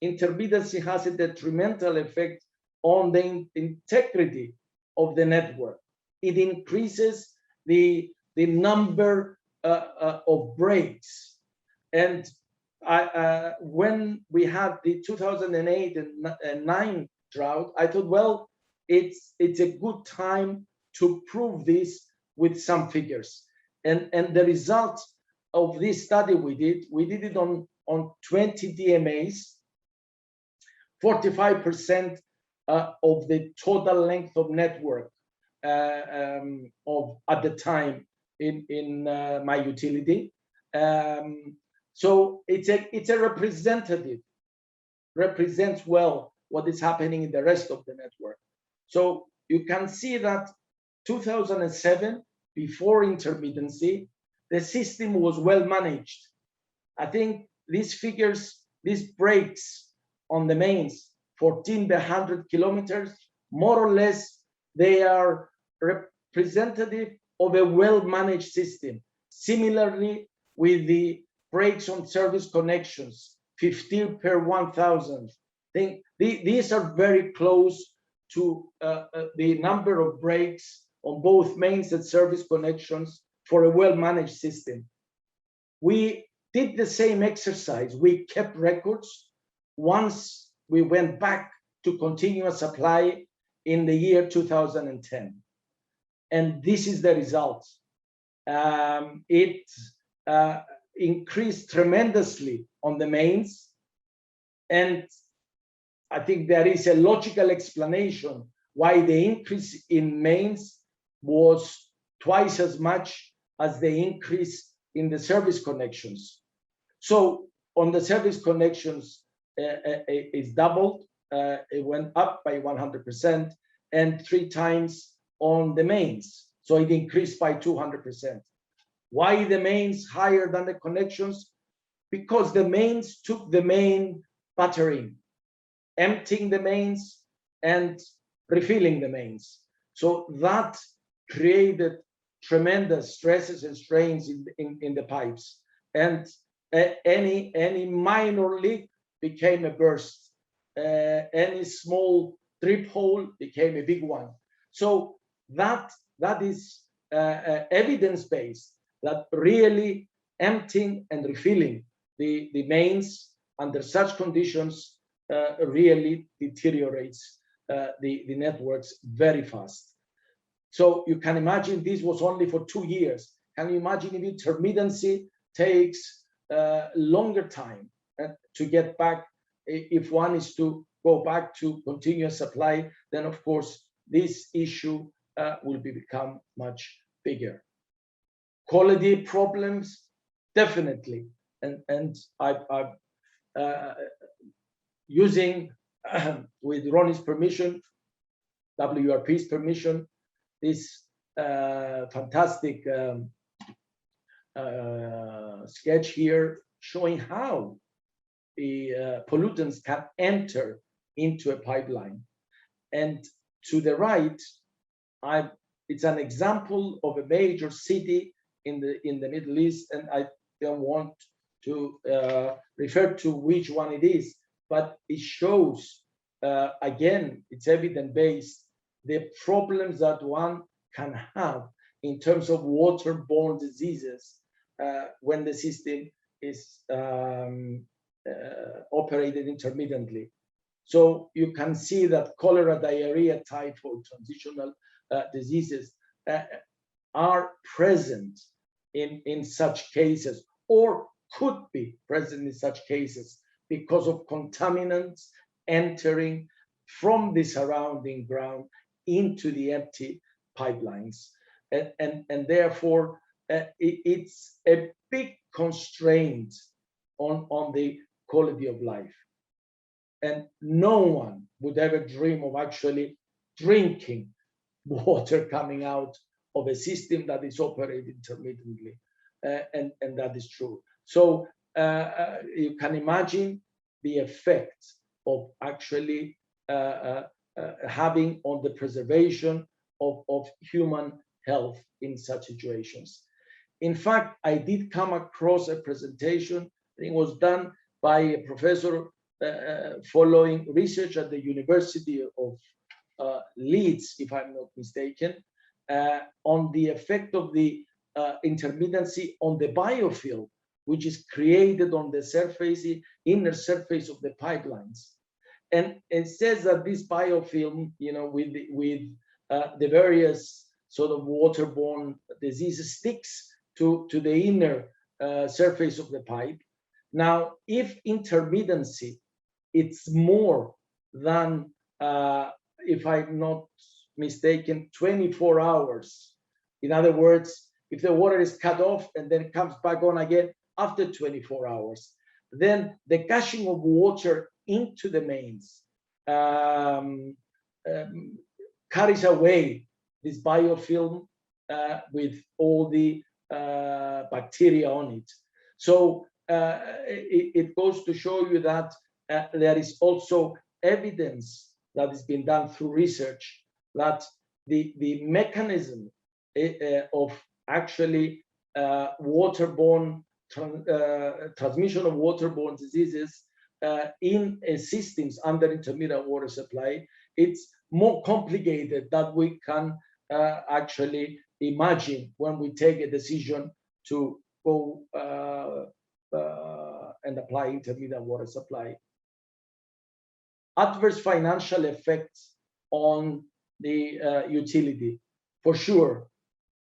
intermittency has a detrimental effect on the integrity of the network. It increases the number of breaks. And when we had the 2008 and 9 drought, I thought, well, it's a good time to prove this with some figures. And the result of this study we did it on 20 DMAs, 45% of the total length of network at the time in my utility. So it's a represents well what is happening in the rest of the network. So you can see that 2007, before intermittency, the system was well managed. I think these figures, these breaks on the mains, 14 per 100 kilometers, more or less, they are representative of a well-managed system. Similarly, with the breaks on service connections, 15 per 1,000. These are very close to the number of breaks on both mains and service connections for a well-managed system. We did the same exercise. We kept records once we went back to continuous supply in the year 2010. And this is the result. It increased tremendously on the mains. And I think there is a logical explanation why the increase in mains was twice as much as the increase in the service connections. So on the service connections, it's doubled. It went up by 100%, and 3 times on the mains. So it increased by 200%. Why the mains higher than the connections? because the mains took the main buttering, emptying the mains and refilling the mains. So that created tremendous stresses and strains in the pipes. And any minor leak became a burst. Any small drip hole became a big one. So that is evidence-based, that really emptying and refilling the mains under such conditions really deteriorates the networks very fast. So you can imagine this was only for 2 years. Can you imagine if intermittency takes longer time to get back? If one is to go back to continuous supply, then of course this issue will become much bigger. Quality problems, definitely, and I'm using with Ronnie's permission, WRP's permission, this fantastic sketch here showing how the pollutants can enter into a pipeline. And to the right, it's an example of a major city in the Middle East, and I don't want to refer to which one it is, but it shows again, it's evidence-based, the problems that one can have in terms of waterborne diseases when the system is operated intermittently. So you can see that cholera, diarrhea, typhoid, transitional diseases are present in such cases, or could be present in such cases because of contaminants entering from the surrounding ground into the empty pipelines. And therefore, it's a big constraint on the quality of life. And no one would ever dream of actually drinking water coming out of a system that is operated intermittently. And that is true. So you can imagine the effect of actually having on the preservation of human health in such situations. In fact, I did come across a presentation, I think it was done by a professor following research at the University of Leeds, if I'm not mistaken, on the effect of the intermittency on the biofilm, which is created on the surface, inner surface of the pipelines. And it says that this biofilm, you know, with the various sort of waterborne diseases sticks to the inner surface of the pipe. Now, if intermittency, it's more than, if I'm not mistaken, 24 hours. In other words, if the water is cut off and then comes back on again after 24 hours, then the gushing of water into the mains carries away this biofilm with all the bacteria on it. So it goes to show you that there is also evidence that has been done through research that the mechanism of actually waterborne transmission of waterborne diseases in systems under intermittent water supply, it's more complicated than we can actually imagine when we take a decision to go and apply intermittent water supply. Adverse financial effects on the utility, for sure.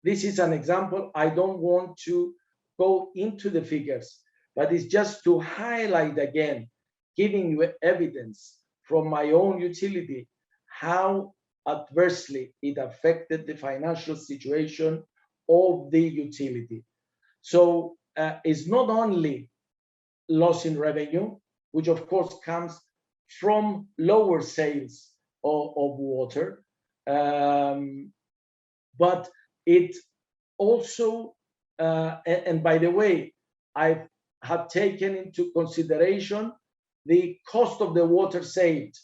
This is an example. I don't want to go into the figures, but it's just to highlight again, giving you evidence from my own utility, how adversely it affected the financial situation of the utility. So it's not only loss in revenue, which of course comes from lower sales of water, but it also, and by the way, I've had taken into consideration the cost of the water saved.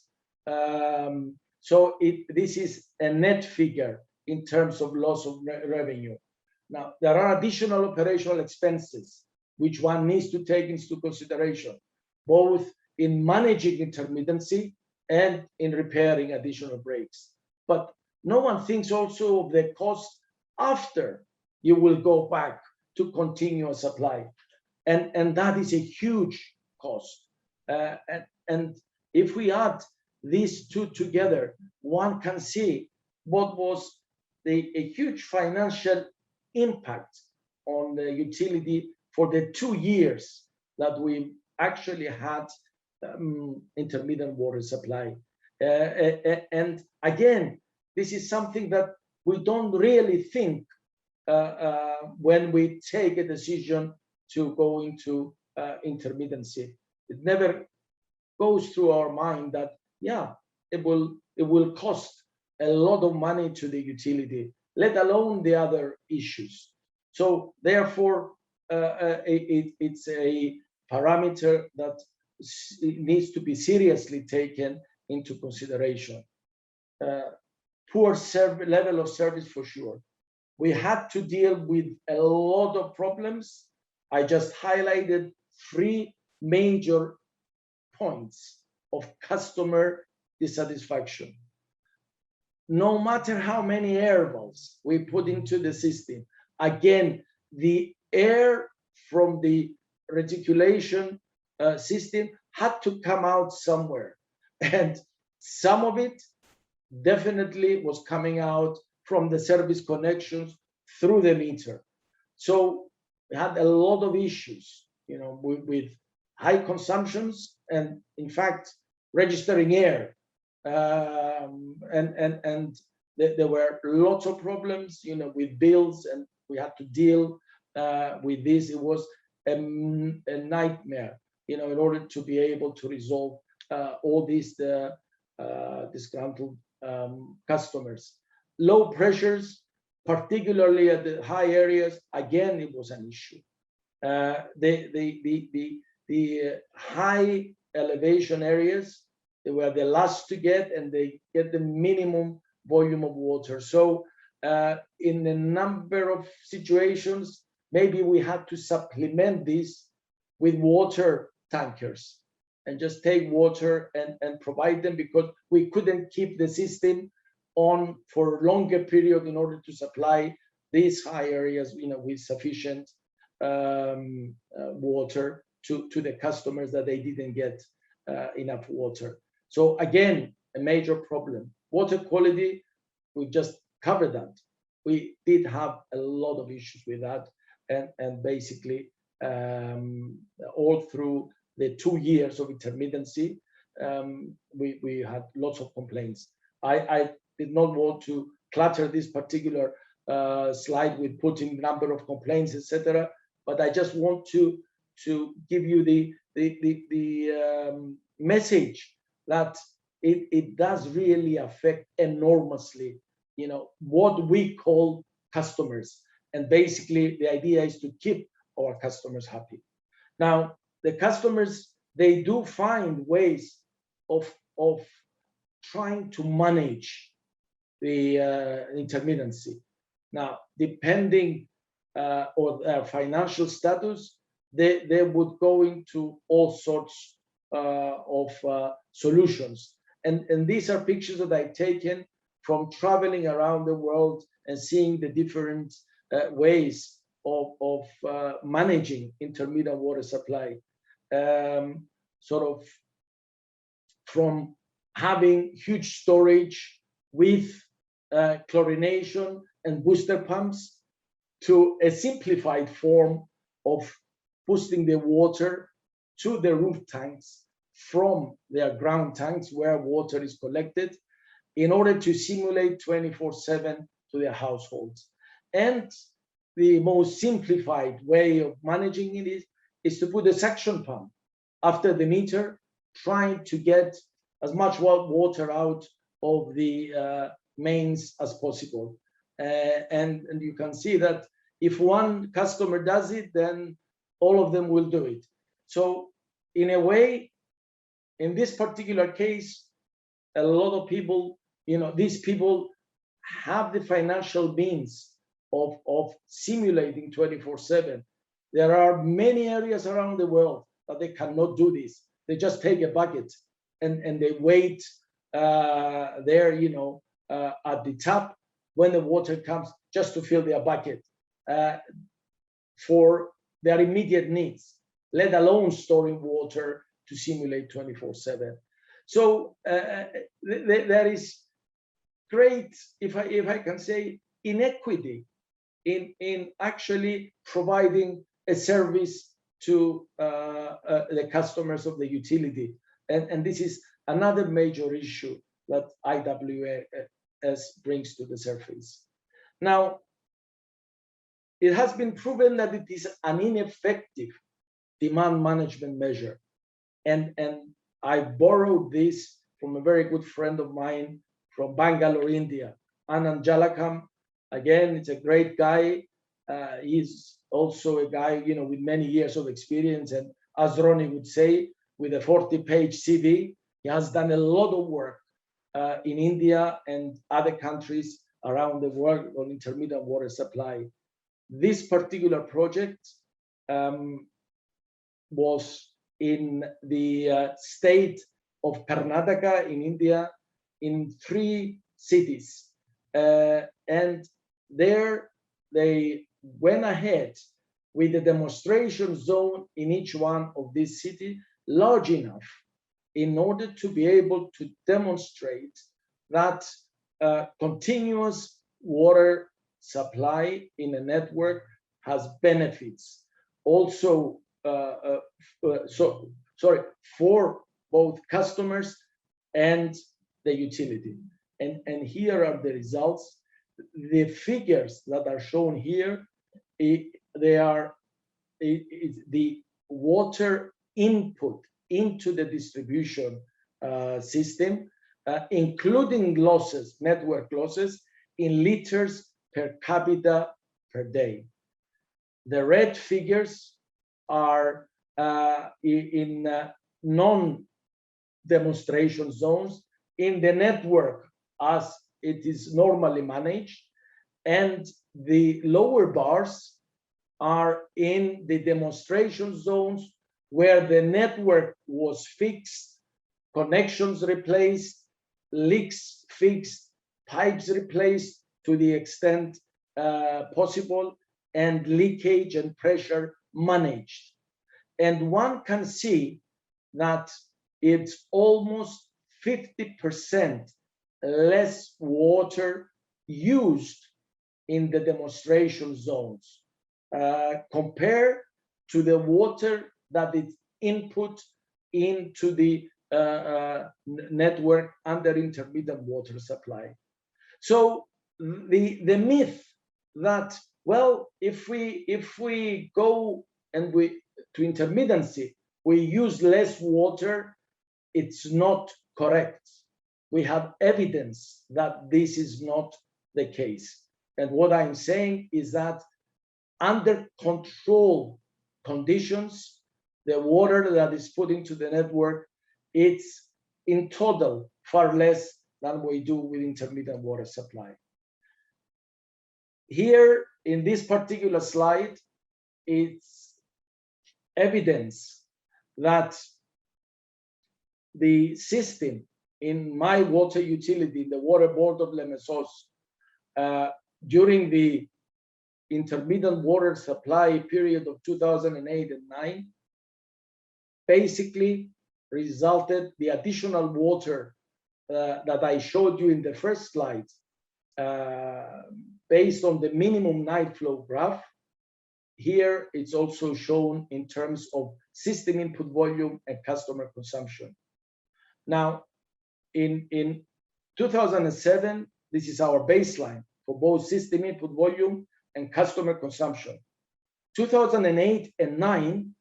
So this is a net figure in terms of loss of revenue. Now, there are additional operational expenses which one needs to take into consideration, both in managing intermittency and in repairing additional breaks. But no one thinks also of the cost after you will go back to continuous supply. And that is a huge cost. And if we add these two together, one can see what was a huge financial impact on the utility for the 2 years that we actually had intermittent water supply. And again, this is something that we don't really think when we take a decision to go into intermittency. It never goes through our mind that, yeah, it will cost a lot of money to the utility, let alone the other issues. So therefore, it's a parameter that needs to be seriously taken into consideration. Poor level of service for sure. We had to deal with a lot of problems. I just highlighted 3 major points of customer dissatisfaction. No matter how many air valves we put into the system, again, the air from the reticulation system had to come out somewhere. And some of it definitely was coming out from the service connections through the meter. So we had a lot of issues, with high consumptions and, in fact, registering air. And there were lots of problems, with bills, and we had to deal with this. It was a nightmare, in order to be able to resolve all these disgruntled customers. Low pressures, particularly at the high areas, again, it was an issue. The high elevation areas, they were the last to get, and they get the minimum volume of water. So in a number of situations, maybe we had to supplement this with water tankers and just take water and provide them, because we couldn't keep the system on for a longer period in order to supply these high areas, with sufficient water to the customers that they didn't get enough water. So again, a major problem. Water quality, we just covered that. We did have a lot of issues with that, and basically all through the 2 years of intermittency, we had lots of complaints. I did not want to clutter this particular slide with putting number of complaints, etc. But I just want to give you the message that it does really affect enormously, what we call customers. And basically, the idea is to keep our customers happy. Now, the customers, they do find ways of trying to manage the intermittency. Now, depending on their financial status, they would go into all sorts of solutions. And these are pictures that I've taken from traveling around the world and seeing the different ways of managing intermittent water supply. Sort of from having huge storage with chlorination and booster pumps, to a simplified form of boosting the water to the roof tanks from their ground tanks where water is collected, in order to simulate 24/7 to their households. And the most simplified way of managing it is to put a suction pump after the meter, trying to get as much water out of the mains as possible. And you can see that if one customer does it, then all of them will do it. So in a way, in this particular case, a lot of people, these people have the financial means of simulating 24/7. There are many areas around the world that they cannot do this. They just take a bucket and they wait there, at the tap when the water comes, just to fill their bucket for their immediate needs, let alone storing water to simulate 24/7. So there is great, if I can say, inequity in actually providing a service to the customers of the utility. And this is another major issue that IWS brings to the surface. Now, it has been proven that it is an ineffective demand management measure. And I borrowed this from a very good friend of mine from Bangalore, India, Anand Jalakam. Again, it's a great guy. He's also a guy, with many years of experience. And as Ronnie would say, with a 40-page CV, he has done a lot of work in India and other countries around the world on intermittent water supply. This particular project was in the state of Karnataka in India, in 3 cities. And there they went ahead with a demonstration zone in each one of these cities, large enough in order to be able to demonstrate that continuous water supply in a network has benefits. Also, for both customers and the utility. And here are the results. The figures that are shown here, they are the water input into the distribution system, including losses, network losses, in liters per capita per day. The red figures are in non-demonstration zones in the network as it is normally managed, and the lower bars are in the demonstration zones where the network was fixed, connections replaced, leaks fixed, pipes replaced to the extent possible, and leakage and pressure managed. And one can see that it's almost 50% less water used in the demonstration zones compared to the water that is input into the network under intermittent water supply. So the myth that, well, if we go and to intermittency, we use less water, it's not correct. We have evidence that this is not the case. And what I'm saying is that under control conditions, the water that is put into the network, it's in total far less than we do with intermittent water supply. Here in this particular slide, it's evidence that the system in my water utility, the Water Board of Lemesos, during the intermittent water supply period of 2008 and 9, basically resulted the additional water that I showed you in the first slide, based on the minimum night flow graph. Here it's also shown in terms of system input volume and customer consumption. Now, in 2007, this is our baseline for both system input volume and customer consumption. 2008 and 9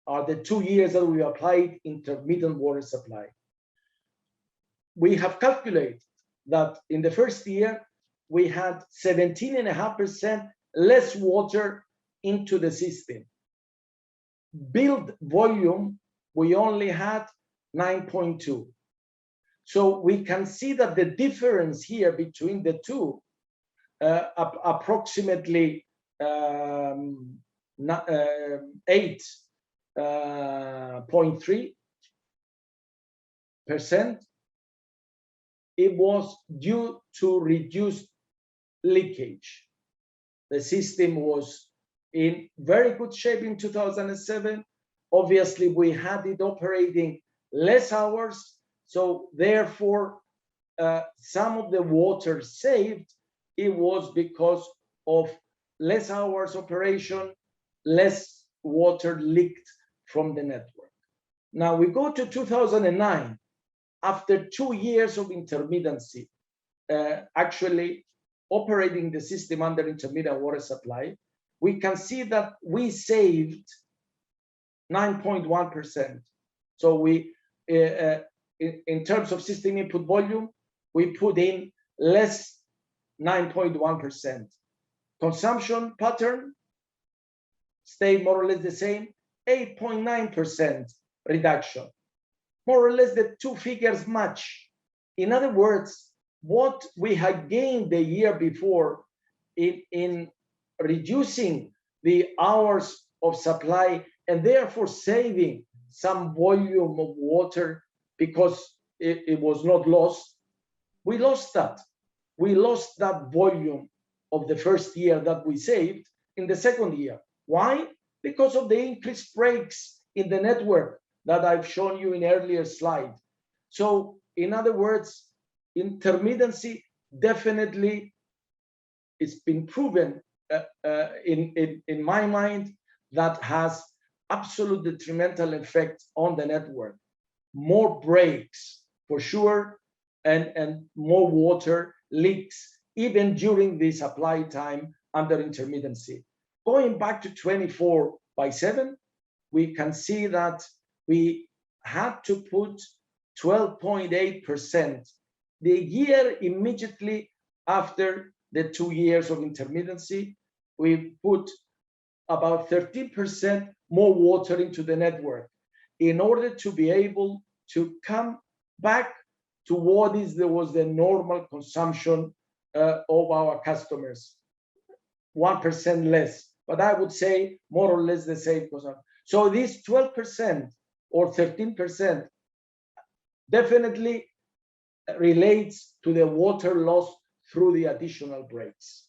are the 2 years that we applied intermittent water supply. We have calculated that in the first year, we had 17.5% less water into the system. build volume, we only had 9.2. So we can see that the difference here between the two, approximately 8.3%, it was due to reduced leakage. The system was in very good shape in 2007. Obviously, we had it operating less hours, so therefore, some of the water saved, it was because of less hours operation, less water leaked from the network. Now we go to 2009, after 2 years of intermittency, actually operating the system under intermittent water supply, we can see that we saved 9.1%. So we, in terms of system input volume, we put in less 9.1%. Consumption pattern stayed more or less the same, 8.9% reduction. More or less the two figures match. In other words, what we had gained the year before in reducing the hours of supply and therefore saving some volume of water because it was not lost, we lost that. We lost that volume of the first year that we saved in the second year. Why? Because of the increased breaks in the network that I've shown you in earlier slide. So in other words, intermittency definitely, it's been proven in my mind that has absolute detrimental effect on the network. More breaks for sure, and more water leaks even during the supply time under intermittency. Going back to 24/7, we can see that we had to put 12.8%. The year immediately after the 2 years of intermittency, we put about 13% more water into the network in order to be able to come back to what was the normal consumption of our customers, 1% less, but I would say more or less the same consumption. So this 12% or 13% definitely relates to the water loss through the additional breaks.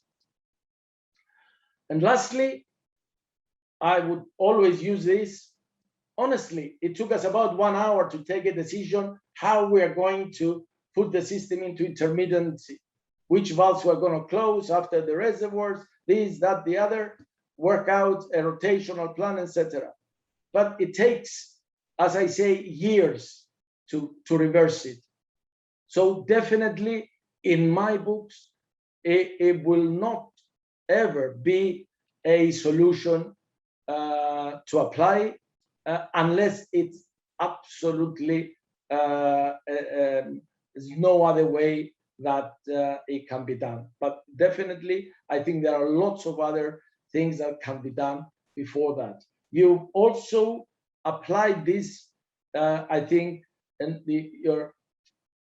And lastly, I would always use this. Honestly, it took us about 1 hour to take a decision how we are going to put the system into intermittency, which valves we're going to close after the reservoirs, this, that, the other, work out a rotational plan, etc. But it takes, as I say, years to reverse it. So definitely in my books, it will not ever be a solution to apply unless it's absolutely there's no other way that it can be done. But definitely, I think there are lots of other things that can be done before that. You also applied this, I think, and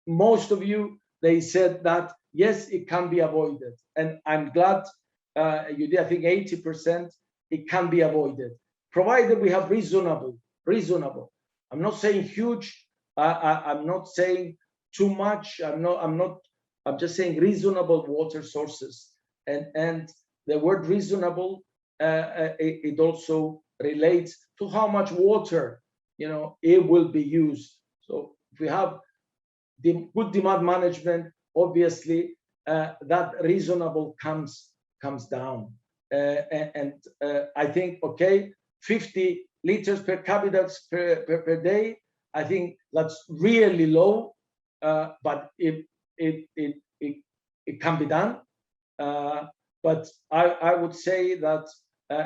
most of you, they said that, yes, it can be avoided. And I'm glad you did, I think 80%, it can be avoided, provided we have reasonable. I'm not saying huge, I'm not saying too much, I'm just saying reasonable water sources. And the word reasonable, it also relates to how much water, it will be used. So if we have the good demand management, obviously that reasonable comes down. And I think, okay, 50 liters per capita per day, I think that's really low, but it can be done. But I would say that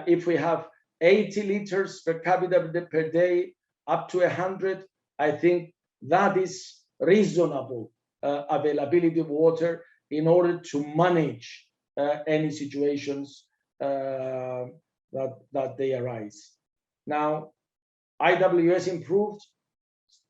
if we have 80 liters per capita per day, up to 100, I think that is reasonable availability of water in order to manage any situations that they arise. Now, IWS improved?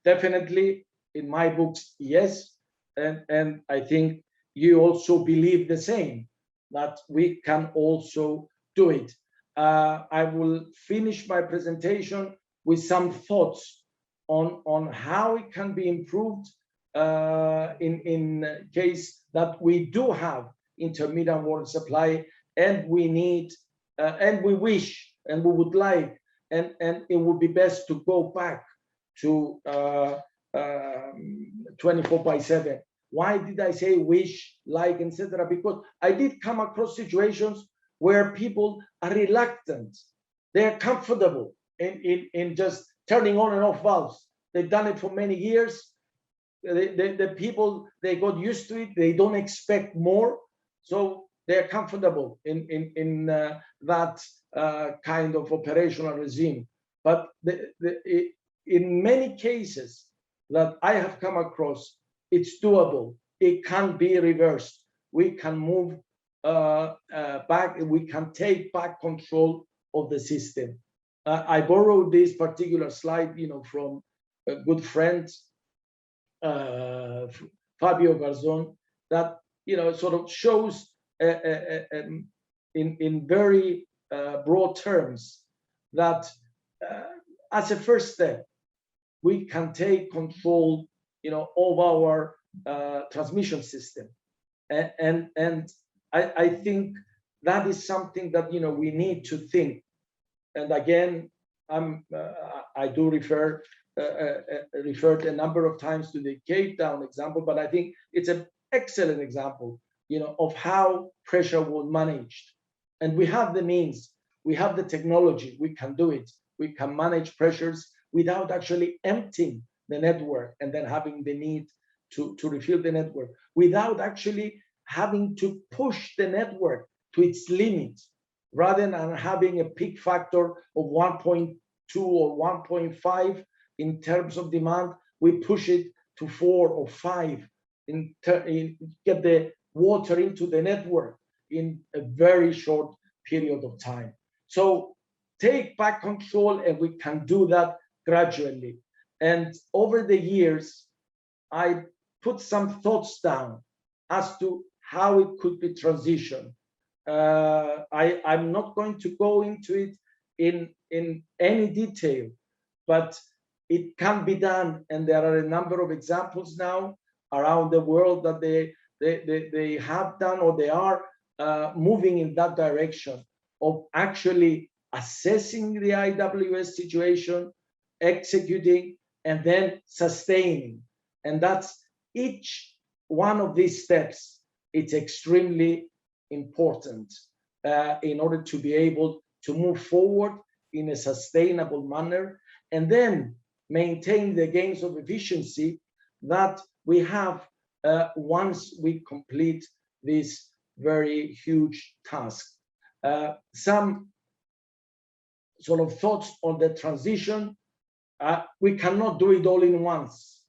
Definitely, in my books, yes. And I think you also believe the same, that we can also do it. I will finish my presentation with some thoughts on how it can be improved in case that we do have intermittent water supply, and we need and we wish and we would like, and it would be best to go back to 24/7. Why did I say wish, like, etc.? Because I did come across situations where people are reluctant. They're comfortable in just turning on and off valves. They've done it for many years. The people, they got used to it. They don't expect more. So they're comfortable in that kind of operational regime. But in many cases that I have come across, it's doable. It can be reversed. We can move back. We can take back control of the system. I borrowed this particular slide, from a good friend, Fabio Garzon, that sort of shows in very broad terms that as a first step, we can take control, of our transmission system, and I think that is something that we need to think. And again, I do referred a number of times to the Cape Town example, but I think it's an excellent example, of how pressure was managed. And we have the means, we have the technology, we can do it. We can manage pressures without actually emptying the network and then having the need to refill the network, without actually having to push the network to its limit, rather than having a peak factor of 1.2 or 1.5 in terms of demand. We push it to 4 or 5 in get the water into the network in a very short period of time. So take back control, and we can do that gradually. And over the years, I put some thoughts down as to how it could be transitioned. I'm not going to go into it in any detail, but it can be done, and there are a number of examples now around the world that they have done, or they are moving in that direction of actually assessing the IWS situation, executing, and then sustaining. And that's each one of these steps. It's extremely important in order to be able to move forward in a sustainable manner, and then maintain the gains of efficiency that we have once we complete this very huge task. Some sort of thoughts on the transition. We cannot do it all in once.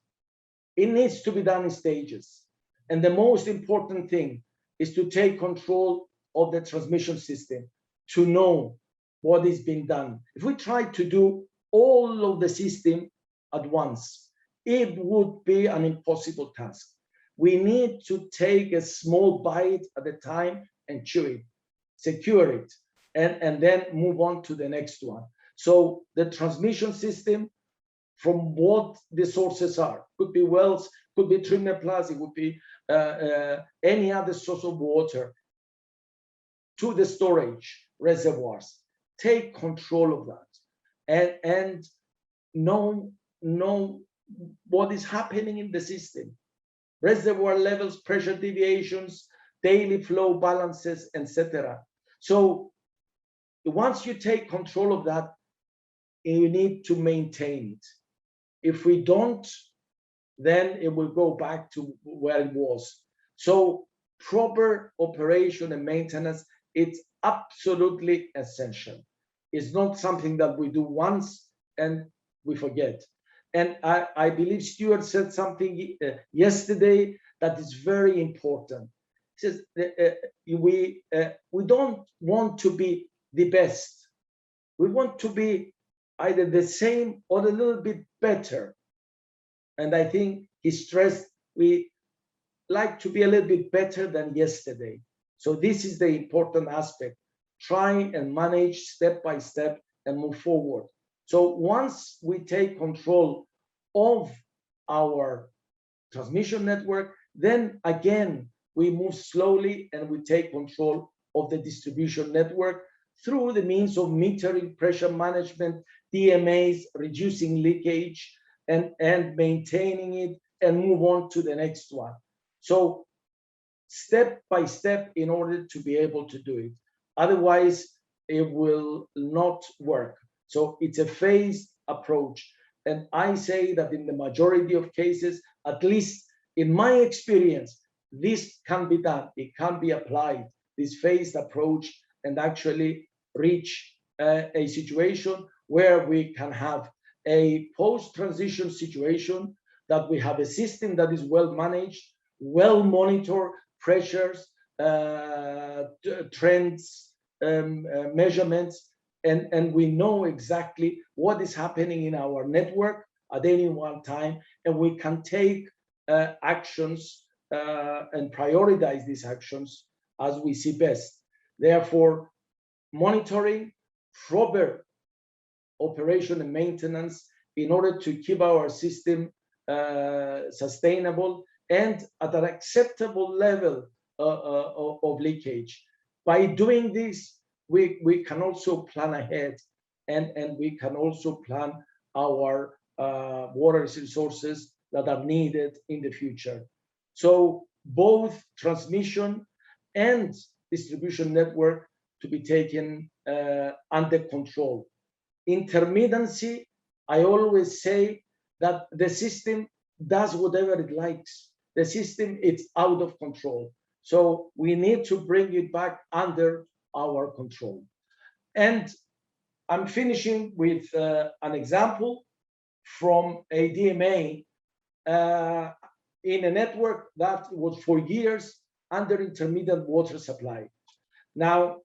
It needs to be done in stages. And the most important thing is to take control of the transmission system, to know what is being done. If we try to do all of the system at once, it would be an impossible task. We need to take a small bite at a time and chew it, secure it, and then move on to the next one. So the transmission system, from what the sources are, could be wells, could be treatment plants, it would be any other source of water, to the storage reservoirs. Take control of that, and know what is happening in the system. Reservoir levels, pressure deviations, daily flow balances, etc. So once you take control of that, you need to maintain it. If we don't, then it will go back to where it was. So proper operation and maintenance, it's absolutely essential. It's not something that we do once and we forget. And I believe Stuart said something yesterday that is very important. He says we don't want to be the best. We want to be either the same or a little bit better. And I think he stressed we like to be a little bit better than yesterday. So this is the important aspect. Try and manage step by step and move forward. So once we take control of our transmission network, then again, we move slowly and we take control of the distribution network through the means of metering, pressure management, DMAs, reducing leakage, and maintaining it, and move on to the next one. So step by step in order to be able to do it. Otherwise, it will not work. So it's a phased approach. And I say that in the majority of cases, at least in my experience, this can be done. It can be applied, this phased approach, and actually reach a situation where we can have a post-transition situation, that we have a system that is well managed, well monitored, pressures, trends, measurements, and we know exactly what is happening in our network at any one time, and we can take actions and prioritize these actions as we see best. Therefore, monitoring, proper operation and maintenance in order to keep our system sustainable and at an acceptable level of leakage. By doing this, we can also plan ahead, and we can also plan our water resources that are needed in the future. So both transmission and distribution network to be taken under control. Intermittency, I always say that the system does whatever it likes. The system, it's out of control. So we need to bring it back under our control. And I'm finishing with an example from a DMA in a network that was for years under intermittent water supply. Now,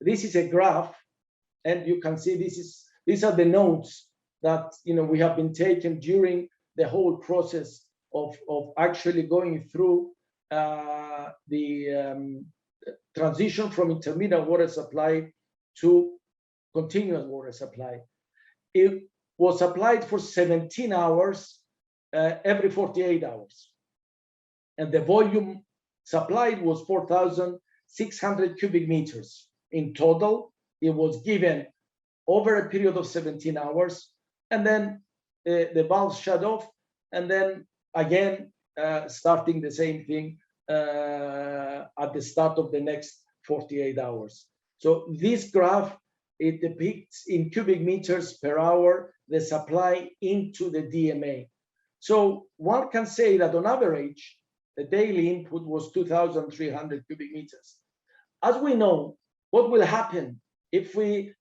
this is a graph, and you can see these are the notes that we have been taken during the whole process of actually going through the transition from intermittent water supply to continuous water supply. It was applied for 17 hours every 48 hours. And the volume supplied was 4,600 cubic meters. In total, it was given over a period of 17 hours, and then the valves shut off, and then again, starting the same thing at the start of the next 48 hours. So this graph, it depicts in cubic meters per hour the supply into the DMA. So one can say that on average, the daily input was 2,300 cubic meters. As we know, what will happen if we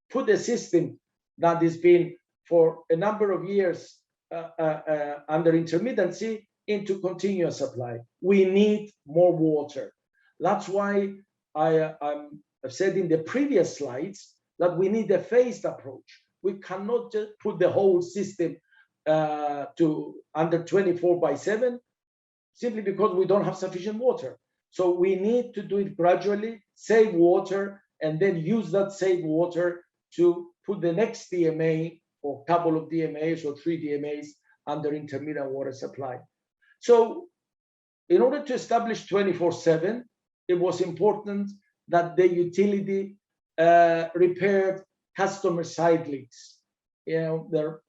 put a system that has been for a number of years under intermittency into continuous supply? We need more water. That's why I've said in the previous slides that we need a phased approach. We cannot just put the whole system to under 24/7 simply because we don't have sufficient water. So we need to do it gradually, save water, and then use that saved water to put the next DMA or couple of DMAs or 3 DMAs under intermittent water supply. So in order to establish 24/7, it was important that the utility repaired customer side leaks. There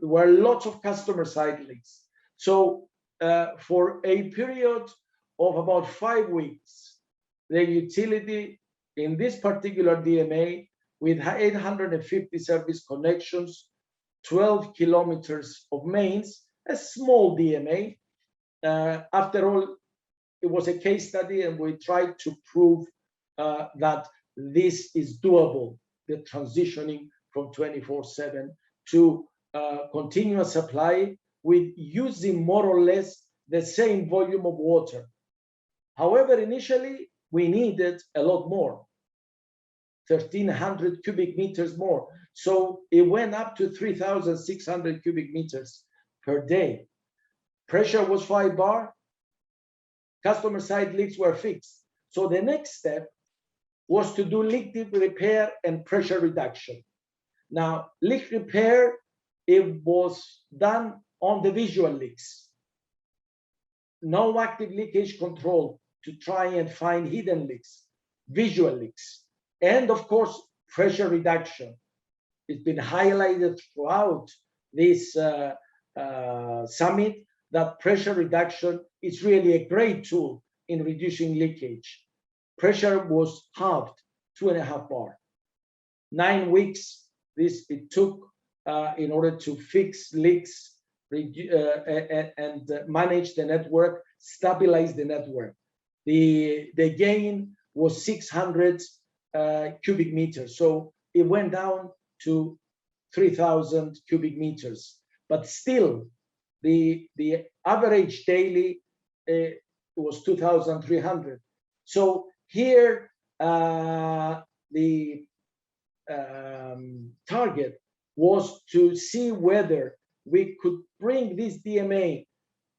were lots of customer side leaks. So for a period of about 5 weeks, the utility in this particular DMA with 850 service connections, 12 kilometers of mains, a small DMA. After all, it was a case study, and we tried to prove that this is doable, the transitioning from 24/7 to continuous supply with using more or less the same volume of water. However, initially, we needed a lot more. 1,300 cubic meters more. So it went up to 3,600 cubic meters per day. Pressure was 5 bar. Customer side leaks were fixed. So the next step was to do leak repair and pressure reduction. Now, leak repair, it was done on the visual leaks. No active leakage control to try and find hidden leaks, visual leaks. And of course, pressure reduction. It's been highlighted throughout this summit that pressure reduction is really a great tool in reducing leakage. Pressure was halved, 2.5 bar. 9 weeks it took in order to fix leaks and manage the network, stabilize the network. The gain was 600 cubic meters. So it went down to 3,000 cubic meters. But still, the average daily was 2,300. So here, the target was to see whether we could bring this DMA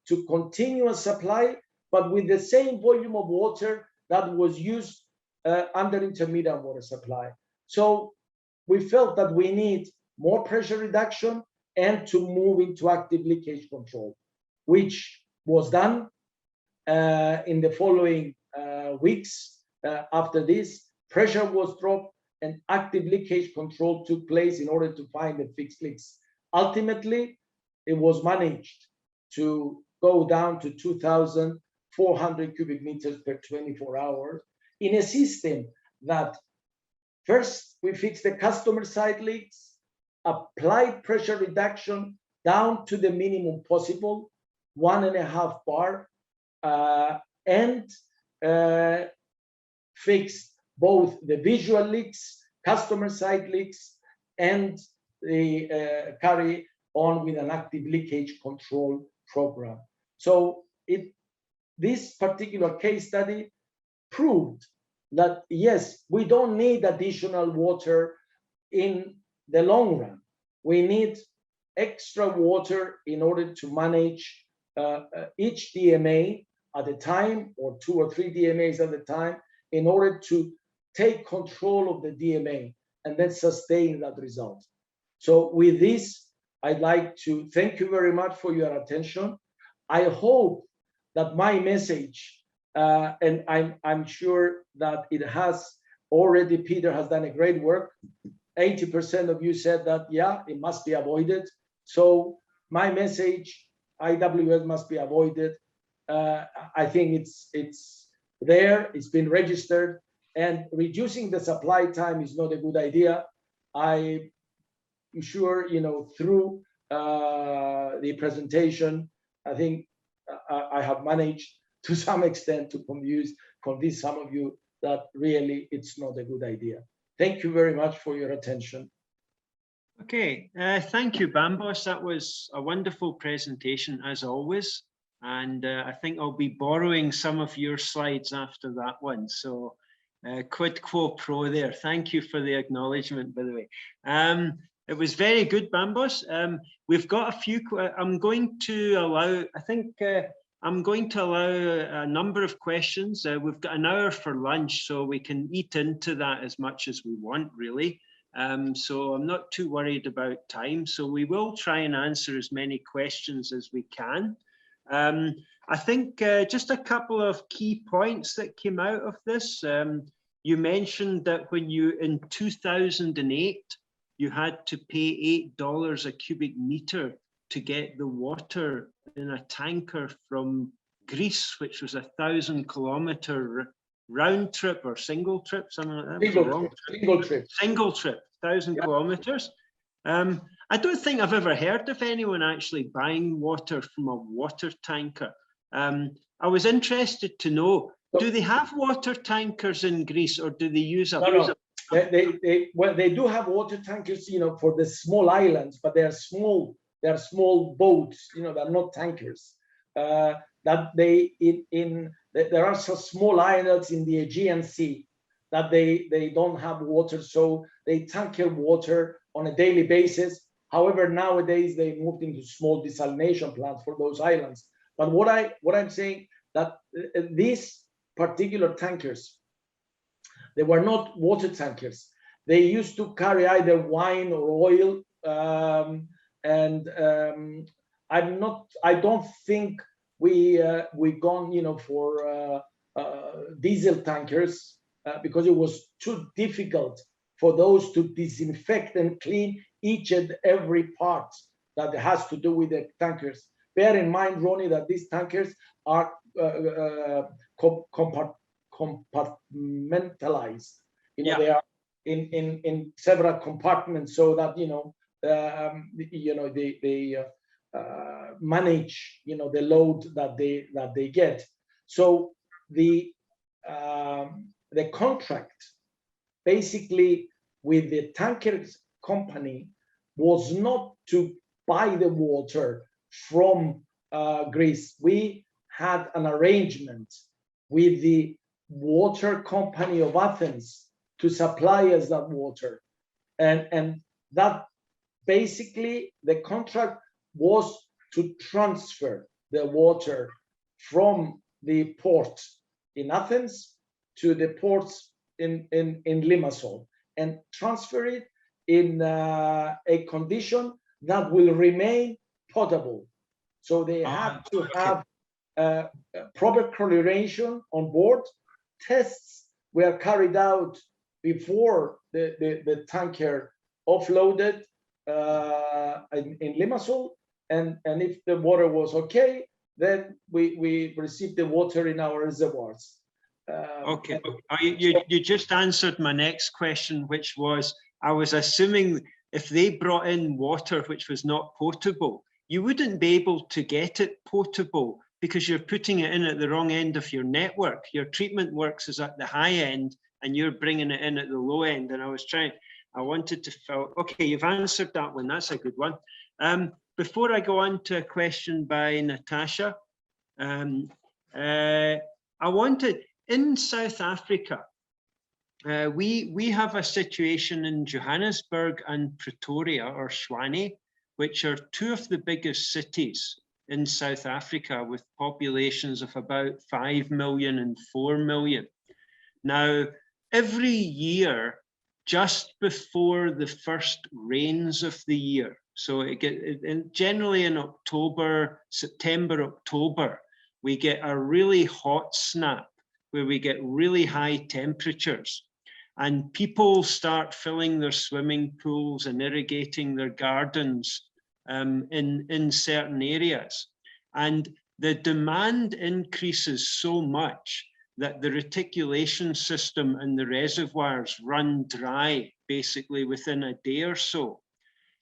to continuous supply, but with the same volume of water that was used under intermittent water supply. So we felt that we need more pressure reduction and to move into active leakage control, which was done in the following weeks. After this, pressure was dropped and active leakage control took place in order to find the fixed leaks. Ultimately, it was managed to go down to 2,400 cubic meters per 24 hours in a system that first we fixed the customer side leaks, applied pressure reduction down to the minimum possible, 1.5 bar, and fixed both the visual leaks, customer side leaks, and the carry on with an active leakage control program. So this particular case study proved that yes, we don't need additional water in the long run. We need extra water in order to manage each DMA at a time, or 2 or 3 DMAs at a time, in order to take control of the DMA and then sustain that result. So with this, I'd like to thank you very much for your attention. I hope that my message, and I'm sure that it has already, Peter has done a great work. 80% of you said that, yeah, it must be avoided. So my message, IWS must be avoided. I think it's there, it's been registered, and reducing the supply time is not a good idea. I'm sure, through the presentation, I think I have managed to some extent to convince some of you that really it's not a good idea. Thank you very much for your attention. Okay, thank you, Bambos. That was a wonderful presentation as always. And I think I'll be borrowing some of your slides after that one. So quid quo pro there. Thank you for the acknowledgement, by the way. It was very good, Bambos. We've got a few, I'm going to allow a number of questions. We've got an hour for lunch, so we can eat into that as much as we want, really. So I'm not too worried about time. So we will try and answer as many questions as we can. I think just a couple of key points that came out of this. You mentioned that when in 2008, you had to pay $8 a cubic meter to get the water in a tanker from Greece, which was 1,000-kilometer round trip or single trip, something like that. Single trip, 1,000 kilometers. I don't think I've ever heard of anyone actually buying water from a water tanker. I was interested to know, do they have water tankers in Greece, or do they use a... No. They do have water tankers, for the small islands, but they are small boats, they're not tankers. There are some small islands in the Aegean Sea that they don't have water, so they tanker water on a daily basis. However, nowadays they moved into small desalination plants for those islands. But what I'm saying, that these particular tankers, they were not water tankers. They used to carry either wine or oil, I don't think we gone for diesel tankers, because it was too difficult for those to disinfect and clean each and every part that has to do with the tankers. Bear in mind, Ronnie, that these tankers are compartmentalized. They are in several compartments, so that they manage the load that they get. So the contract basically with the tankers company was not to buy the water from Greece. We had an arrangement with the water company of Athens to supply us that water, and that basically the contract was to transfer the water from the port in Athens to the ports in Limassol, and transfer it in a condition that will remain potable. So they have to have proper chlorination on board. Tests were carried out before the tanker offloaded in Limassol, and if the water was okay, then we received the water in our reservoirs. Okay, you just answered my next question, which was, I was assuming if they brought in water which was not potable, you wouldn't be able to get it potable because you're putting it in at the wrong end of your network. Your treatment works is at the high end and you're bringing it in at the low end. And I wanted to fill, okay, you've answered that one. That's a good one. Before I go on to a question by Natasha, I wanted, in South Africa, we have a situation in Johannesburg and Pretoria, or Tshwane, which are two of the biggest cities in South Africa with populations of about 5 million and 4 million. Now, every year, just before the first rains of the year, so generally in October, September, October, we get a really hot snap where we get really high temperatures, and people start filling their swimming pools and irrigating their gardens in certain areas. And the demand increases so much that the reticulation system and the reservoirs run dry basically within a day or so.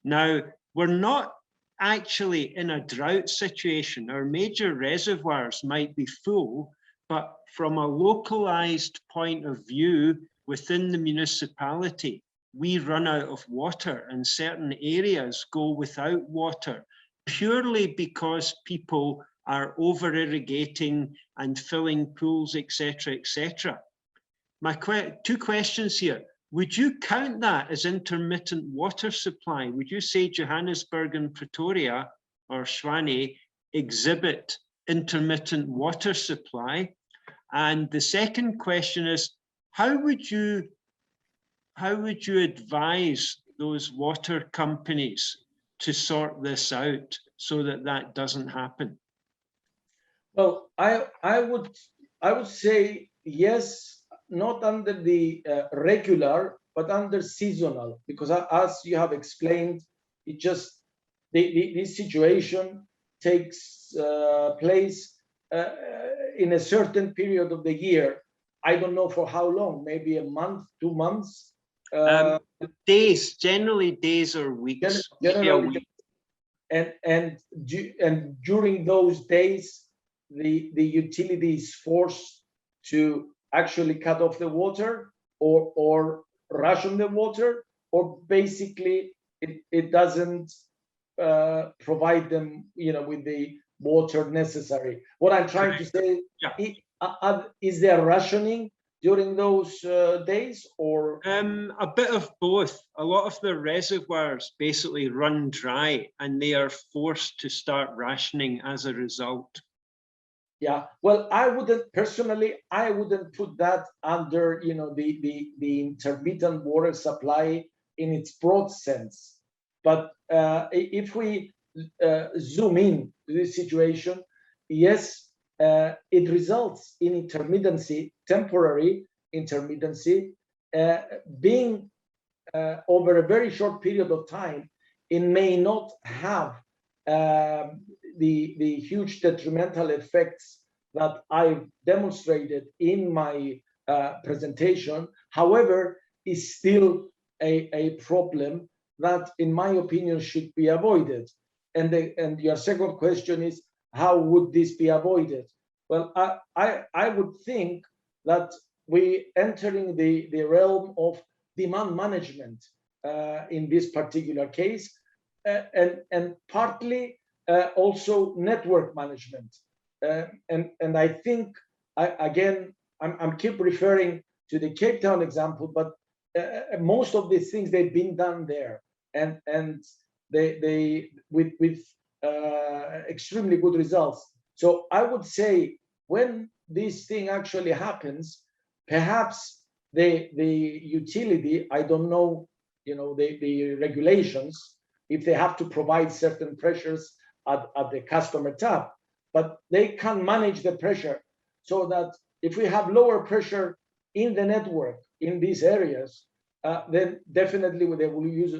Now, we're not actually in a drought situation. Our major reservoirs might be full, but from a localized point of view within the municipality, we run out of water and certain areas go without water purely because people are over irrigating and filling pools, etc., etc. My two questions here. Would you count that as intermittent water supply? Would you say Johannesburg and Pretoria or Tshwane exhibit intermittent water supply? And the second question is, how would you advise those water companies to sort this out so that that doesn't happen? Well, I would say yes, not under the regular, but under seasonal, because as you have explained, it just this situation takes place in a certain period of the year. I don't know for how long, maybe a month, 2 months. Days, generally days or weeks. Generally, and during those days, the utility is forced to actually cut off the water or ration the water, or basically it doesn't provide them with the water necessary. What I'm trying to say, is there rationing during those days, or? A bit of both. A lot of the reservoirs basically run dry and they are forced to start rationing as a result. Yeah, well, I wouldn't personally, I wouldn't put that under, you know, the intermittent water supply in its broad sense. But if we zoom in to this situation, yes, it results in intermittency, temporary intermittency, being over a very short period of time. It may not have the huge detrimental effects that I've demonstrated in my presentation. However, is still a problem that, in my opinion, should be avoided. And your second question is, how would this be avoided? Well, I would think that we entering the realm of demand management in this particular case, and partly also network management. And I think, I'm keep referring to the Cape Town example, but most of these things, they've been done there, and they with extremely good results. So I would say, when this thing actually happens, perhaps the utility, I don't know, you know, the regulations, if they have to provide certain pressures at the customer tap, but they can manage the pressure so that if we have lower pressure in the network in these areas, then definitely they will use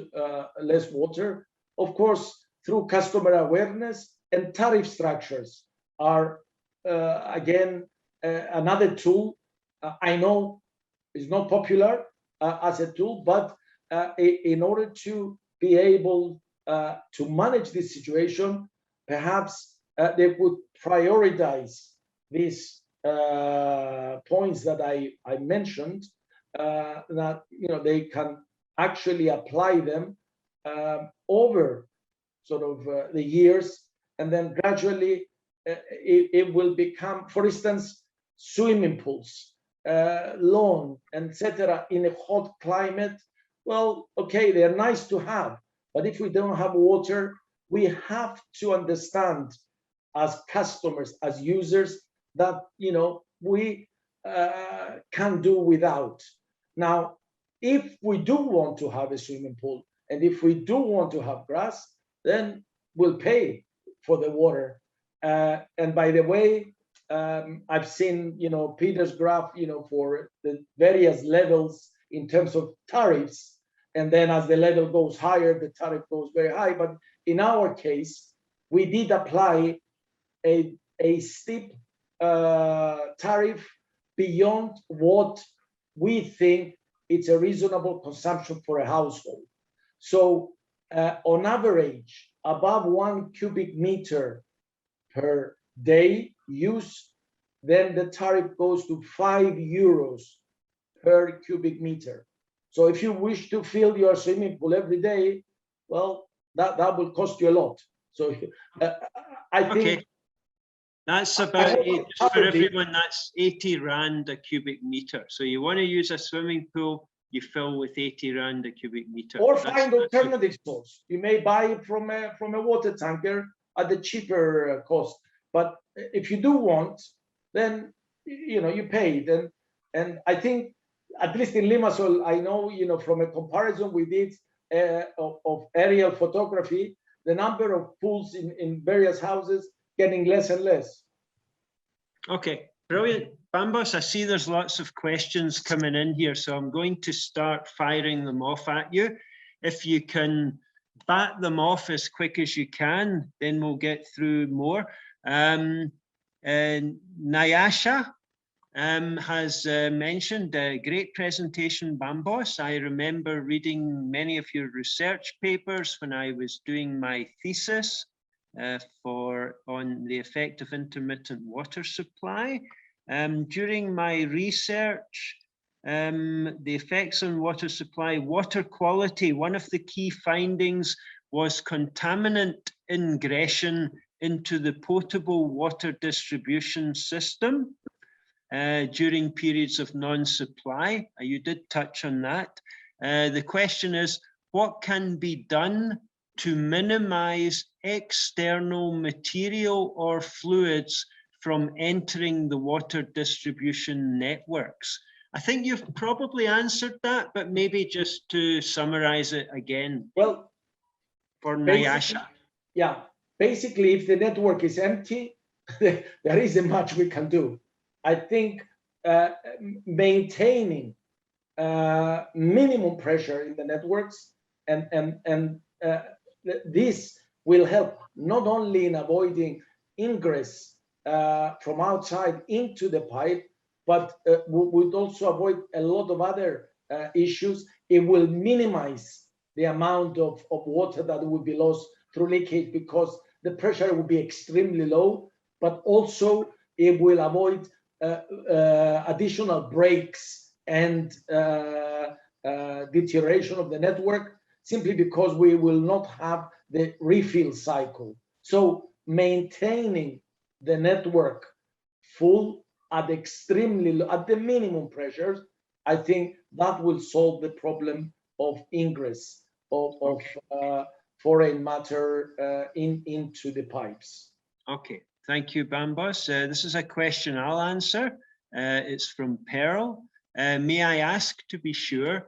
less water. Of course, through customer awareness, and tariff structures are again another tool. I know it's not popular as a tool, but in order to be able to manage this situation, perhaps they would prioritize these points that I mentioned, that, you know, they can actually apply them over sort of the years, and then gradually it will become, for instance, swimming pools, lawn, etc. in a hot climate. Well, okay, they're nice to have, but if we don't have water, we have to understand as customers, as users, that, you know, we can do without. Now, if we do want to have a swimming pool, and if we do want to have grass, then we'll pay for the water. And by the way, I've seen, you know, Peter's graph, you know, for the various levels in terms of tariffs. And then as the level goes higher, the tariff goes very high. But in our case, we did apply a steep tariff beyond what we think it's a reasonable consumption for a household. So on average, above 1 cubic meter per day use, then the tariff goes to €5 per cubic meter. So if you wish to fill your swimming pool every day, well, that will cost you a lot. So I think that's about, just for everyone, that's 80 Rand a cubic meter. So you want to use a swimming pool, you fill with 80 Rand a cubic meter. Or find alternative source. You may buy it from a water tanker at the cheaper cost. But if you do want, then, you know, you pay it. And I think, at least in Limassol, I know, you know, from a comparison we did of aerial photography, the number of pools in various houses getting less and less. Okay, brilliant. Bambos, I see there's lots of questions coming in here, so I'm going to start firing them off at you. If you can bat them off as quick as you can, then we'll get through more. Nyasha has mentioned a great presentation, Bambos. I remember reading many of your research papers when I was doing my thesis on the effect of intermittent water supply. During my research, the effects on water supply, water quality, one of the key findings was contaminant ingression into the potable water distribution system. during periods of non-supply. You did touch on that. The question is, what can be done to minimize external material or fluids from entering the water distribution networks? I think you've probably answered that, but maybe just to summarize it again. Well, for Nyasha. Yeah, basically, if the network is empty, there isn't much we can do. I think maintaining minimum pressure in the networks and this will help not only in avoiding ingress from outside into the pipe, but would also avoid a lot of other issues. It will minimize the amount of water that would be lost through leakage because the pressure will be extremely low, but also it will avoid additional breaks and deterioration of the network, simply because we will not have the refill cycle. So maintaining the network full at extremely low, at the minimum pressures, I think that will solve the problem of ingress of foreign matter into the pipes. Okay, thank you, Bambos. This is a question I'll answer. It's from Pearl. May I ask, to be sure,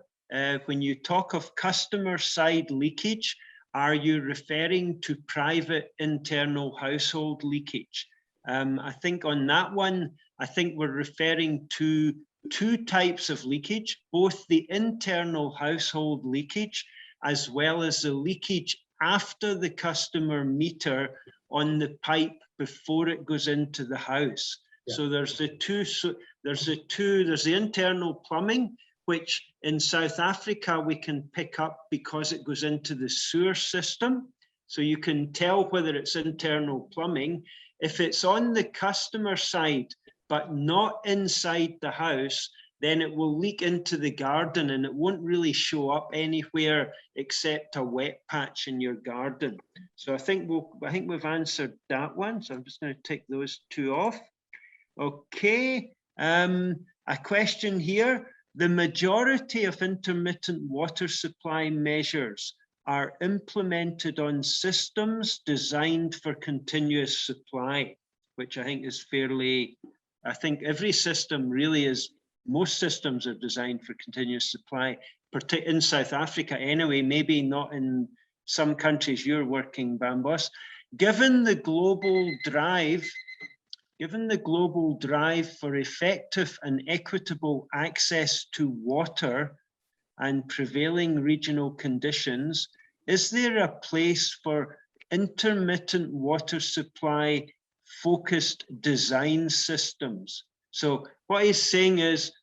when you talk of customer side leakage, are you referring to private internal household leakage? I think on that one, I think we're referring to two types of leakage, both the internal household leakage as well as the leakage after the customer meter on the pipe before it goes into the house. Yeah. So there's the two. So there's the internal plumbing, which in South Africa we can pick up because it goes into the sewer system. So you can tell whether it's internal plumbing. If it's on the customer side, but not inside the house, then it will leak into the garden and it won't really show up anywhere except a wet patch in your garden. So I think we've answered that one. So I'm just going to take those two off. Okay, a question here. The majority of intermittent water supply measures are implemented on systems designed for continuous supply, which I think is fairly, I think every system really is, most systems are designed for continuous supply, particularly in South Africa anyway, maybe not in some countries you're working, Bambos. Given the global drive for effective and equitable access to water and prevailing regional conditions, is there a place for intermittent water supply focused design systems? So what he's saying is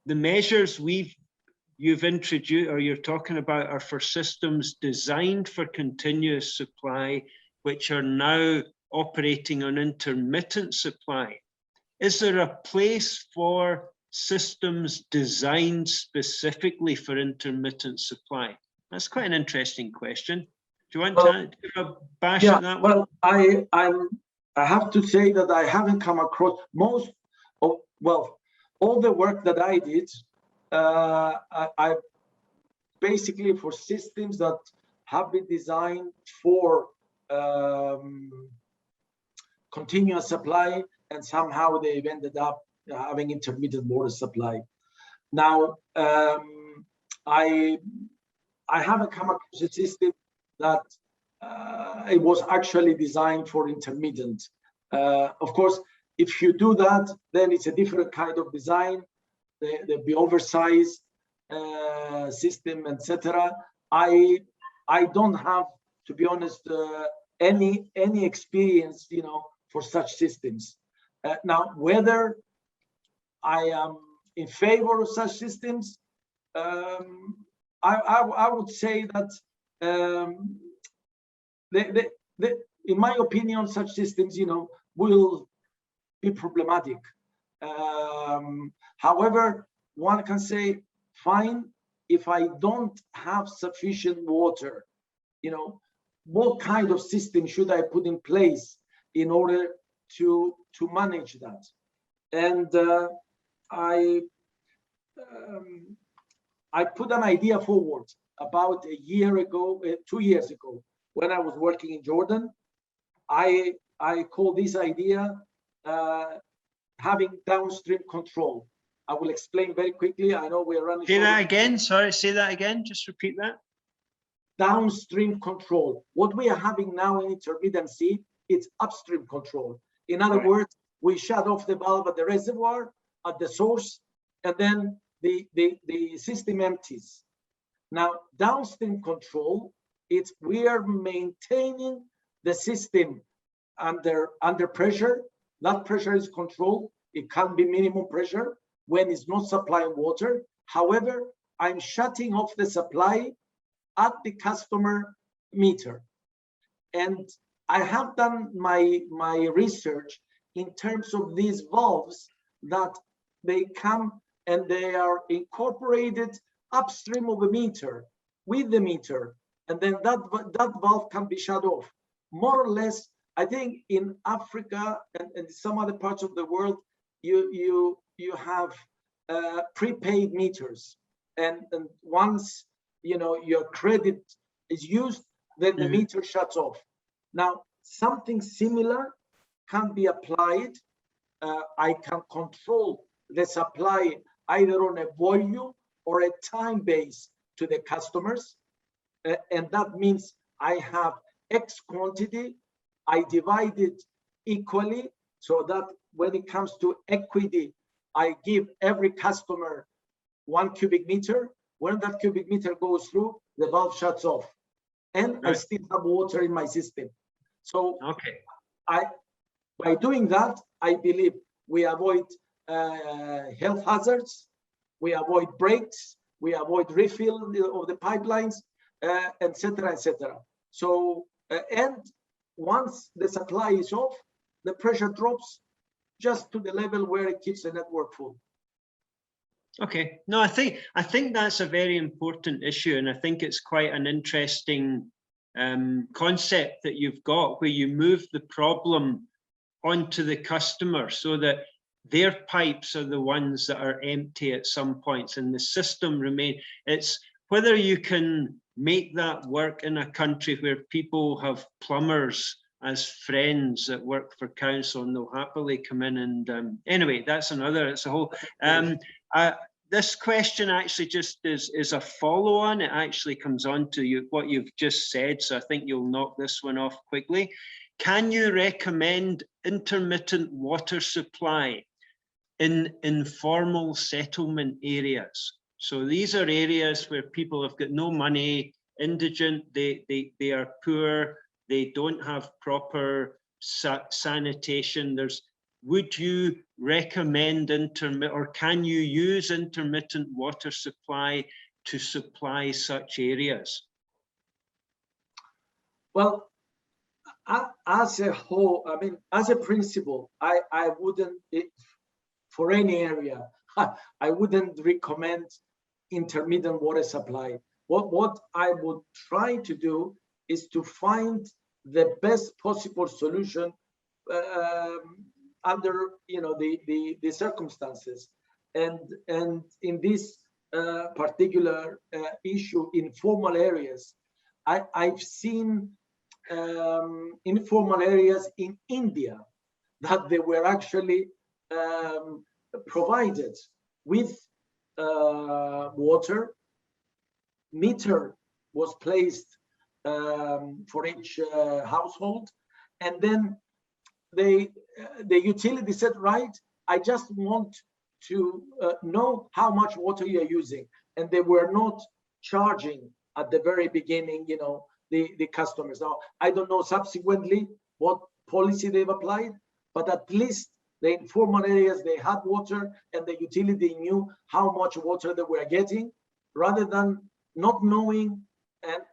the measures you've introduced or you're talking about are for systems designed for continuous supply, which are now operating on intermittent supply. Is there a place for systems designed specifically for intermittent supply? That's quite an interesting question. Do you want to give a bash at that one? Well, I have to say that I haven't come across most of, well, all the work that I did, I basically for systems that have been designed for continuous supply, and somehow they've ended up having intermittent water supply. Now, I haven't come across a system that it was actually designed for intermittent. Of course, if you do that, then it's a different kind of design. There'll be oversized system, etc. I don't have, to be honest, any experience, for such systems. Now, whether I am in favor of such systems, I would say that in my opinion, such systems, will be problematic. However, one can say, fine, if I don't have sufficient water, what kind of system should I put in place in order to manage that? And I put an idea forward about a year ago, 2 years ago, when I was working in Jordan. I call this idea having downstream control. I will explain very quickly. I know we're running. Say that again. Sorry, say that again. Just repeat that. Downstream control. What we are having now in intermittency, it's upstream control. In other words, we shut off the valve at the reservoir, at the source, and then the system empties. Now, downstream control, it's we are maintaining the system under pressure. That pressure is controlled. It can be minimum pressure when it's not supplying water. However, I'm shutting off the supply at the customer meter. And I have done my research in terms of these valves that they come and they are incorporated upstream of the meter, with the meter, and then that valve can be shut off. More or less, I think in Africa and some other parts of the world, you have prepaid meters, and once your credit is used, then the meter shuts off. Now, something similar can be applied. I can control the supply either on a volume or a time base to the customers. And that means I have X quantity, I divide it equally so that when it comes to equity, I give every customer 1 cubic meter. When that cubic meter goes through, the valve shuts off, and I still have water in my system. So by doing that, I believe we avoid health hazards, we avoid breaks, we avoid refill of the pipelines, etc., etc. So, and once the supply is off, the pressure drops just to the level where it keeps the network full. Okay, no, I think that's a very important issue, and I think it's quite an interesting concept that you've got, where you move the problem onto the customer so that their pipes are the ones that are empty at some points, and the system remain. It's whether you can make that work in a country where people have plumbers as friends that work for council, and they'll happily come in and anyway, that's another, it's a whole this question actually just is a follow-on. It actually comes on to what you've just said, so I think you'll knock this one off quickly. Can you recommend intermittent water supply in informal settlement areas? So these are areas where people have got no money, indigent, they are poor, they don't have proper sanitation. Would you recommend or can you use intermittent water supply to supply such areas? Well, as a whole, I mean, as a principle, I wouldn't, for any area, I wouldn't recommend intermittent water supply. What I would try to do is to find the best possible solution under the circumstances, and in this particular issue, informal areas, I've seen informal areas in India that they were actually provided with water. Meter was placed for each household, and then the utility said, right, I just want to know how much water you're using, and they were not charging at the very beginning, the customers. Now, I don't know subsequently what policy they've applied, but at least the informal areas, they had water, and the utility knew how much water they were getting, rather than not knowing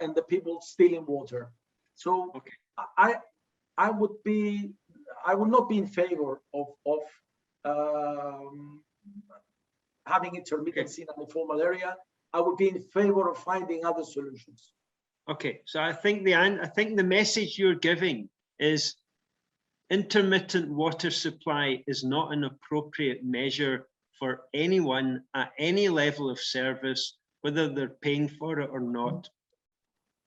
and the people stealing water. So I would not be in favor of having intermittency in an informal area. I would be in favor of finding other solutions. Okay, so I think the message you're giving is intermittent water supply is not an appropriate measure for anyone at any level of service, whether they're paying for it or not.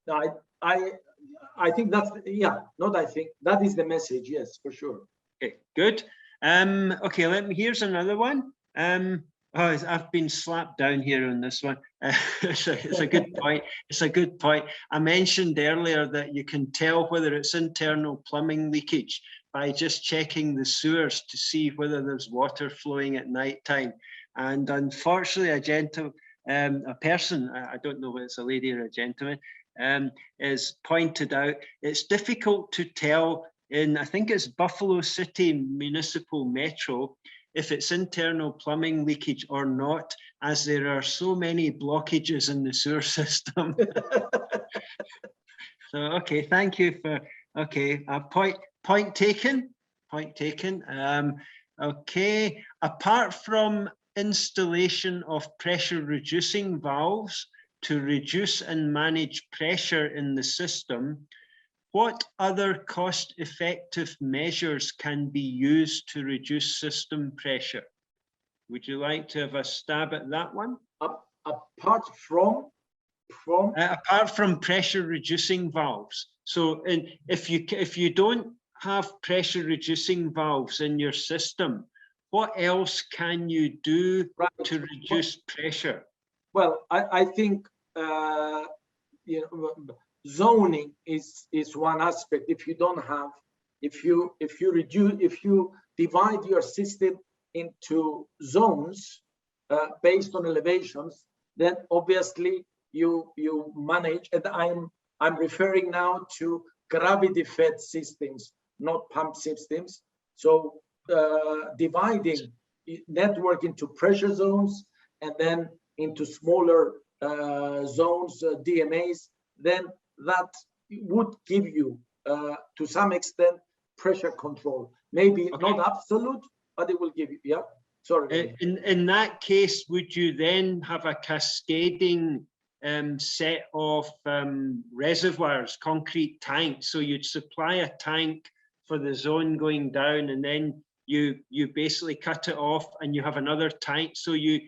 No, I think that's, yeah, not I think, that is the message, yes, for sure. Okay, good. Okay, here's another one. I've been slapped down here on this one. It's a good point. It's a good point. I mentioned earlier that you can tell whether it's internal plumbing leakage by just checking the sewers to see whether there's water flowing at night time. And unfortunately, a person, I don't know whether it's a lady or a gentleman, is pointed out it's difficult to tell in, I think it's Buffalo City Municipal Metro, if it's internal plumbing leakage or not, as there are so many blockages in the sewer system. So, okay, thank you for, okay, point taken, point taken. Okay, apart from installation of pressure reducing valves to reduce and manage pressure in the system, what other cost-effective measures can be used to reduce system pressure? Would you like to have a stab at that one? Apart from pressure reducing valves. So if you don't have pressure reducing valves in your system, what else can you do to reduce pressure? Well, I think zoning is one aspect. If you don't have, if you divide your system into zones based on elevations, then obviously you manage. And I'm referring now to gravity-fed systems, not pump systems. So dividing network into pressure zones and then into smaller zones, DMAs, then that would give you, to some extent, pressure control. Maybe not absolute, but it will give you, yeah. Sorry. In that case, would you then have a cascading set of reservoirs, concrete tanks? So you'd supply a tank for the zone going down, and then you basically cut it off and you have another tank. So you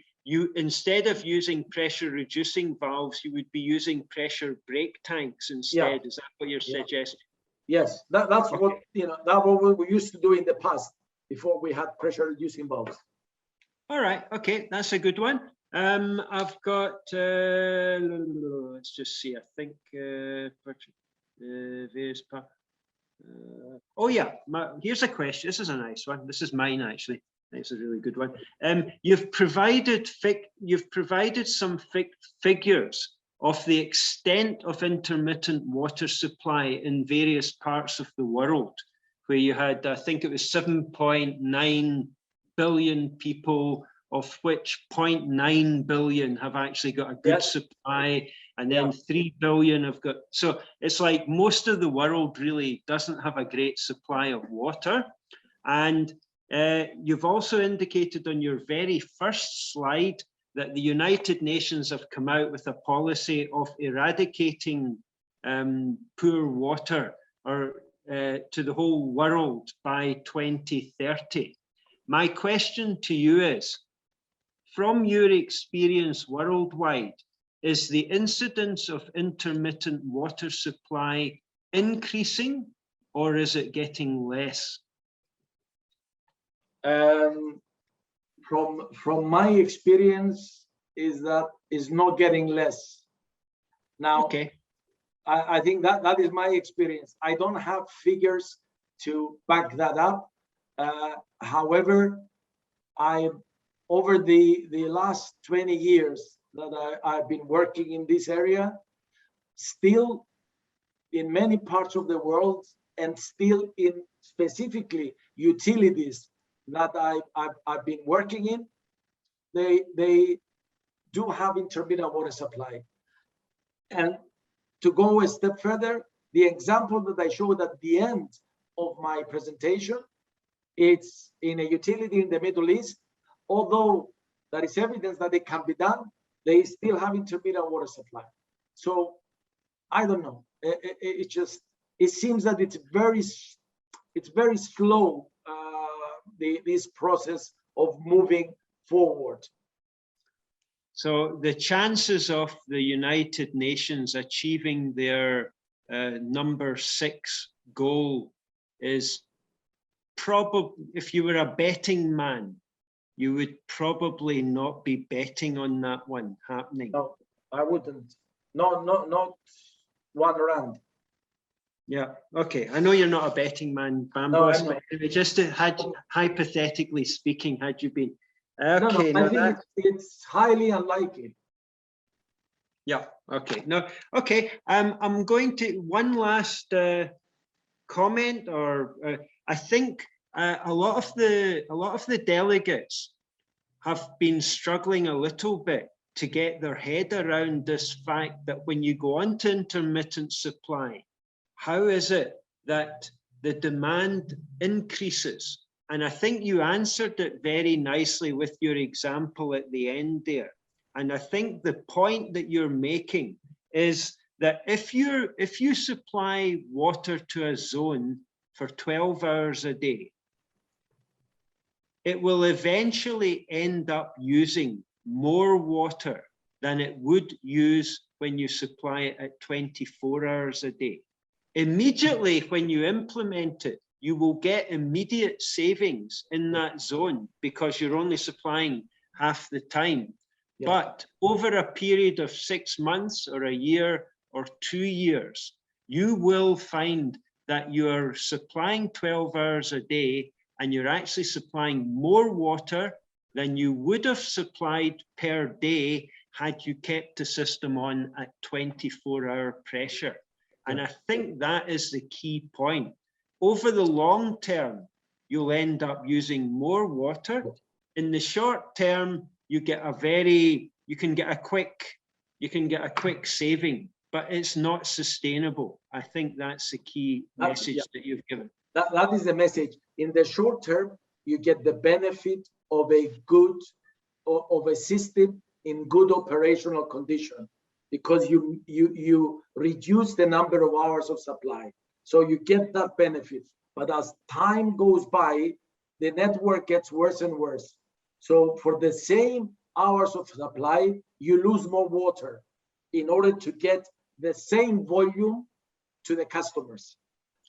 instead of using pressure reducing valves, you would be using pressure brake tanks instead. Yeah. Is that what you're suggesting? Yes, that's okay. That's what we used to do in the past before we had pressure reducing valves. All right, okay, that's a good one. I've got, let's just see, I think, various parts. Oh yeah, here's a question. This is a nice one. This is mine actually. It's a really good one. You've provided some figures of the extent of intermittent water supply in various parts of the world, where you had, I think it was 7.9 billion people, of which 0.9 billion have actually got a good supply, and then 3 billion have got, so it's like most of the world really doesn't have a great supply of water. And you've also indicated on your very first slide that the United Nations have come out with a policy of eradicating poor water to the whole world by 2030. My question to you is, from your experience worldwide, is the incidence of intermittent water supply increasing, or is it getting less? From my experience, is not getting less. Now, okay. I think that is my experience. I don't have figures to back that up. However, over the last 20 years that I've been working in this area, still in many parts of the world, and still in specifically utilities that I've been working in, they do have intermittent water supply. And to go a step further, the example that I showed at the end of my presentation, it's in a utility in the Middle East. Although there is evidence that it can be done, they still have intermittent water supply. So I don't know. It seems that it's very it's very slow, this process of moving forward. So the chances of the United Nations achieving their number 6 goal is probably, if you were a betting man, you would probably not be betting on that one happening. No, I wouldn't. No, not one rand. Yeah, okay. I know you're not a betting man, Bambos, but just to, hypothetically speaking, had you been. Okay, no, I think it's highly unlikely. Yeah, okay. No, okay. I'm going to one last comment, or I think a lot of the delegates have been struggling a little bit to get their head around this fact that when you go on to intermittent supply, how is it that the demand increases? And I think you answered it very nicely with your example at the end there. And I think the point that you're making is that if you supply water to a zone for 12 hours a day, it will eventually end up using more water than it would use when you supply it at 24 hours a day. Immediately when you implement it, you will get immediate savings in that zone because you're only supplying half the time. Yeah. But over a period of 6 months or a year or 2 years, you will find that you're supplying 12 hours a day and you're actually supplying more water than you would have supplied per day had you kept the system on at 24-hour pressure. And I think that is the key point. Over the long term, you'll end up using more water. In the short term, you can get a quick saving, but it's not sustainable. I think that's the key message that you've given. That is the message. In the short term, you get the benefit of a system in good operational condition, because you reduce the number of hours of supply. So you get that benefit. But as time goes by, the network gets worse and worse. So for the same hours of supply, you lose more water in order to get the same volume to the customers.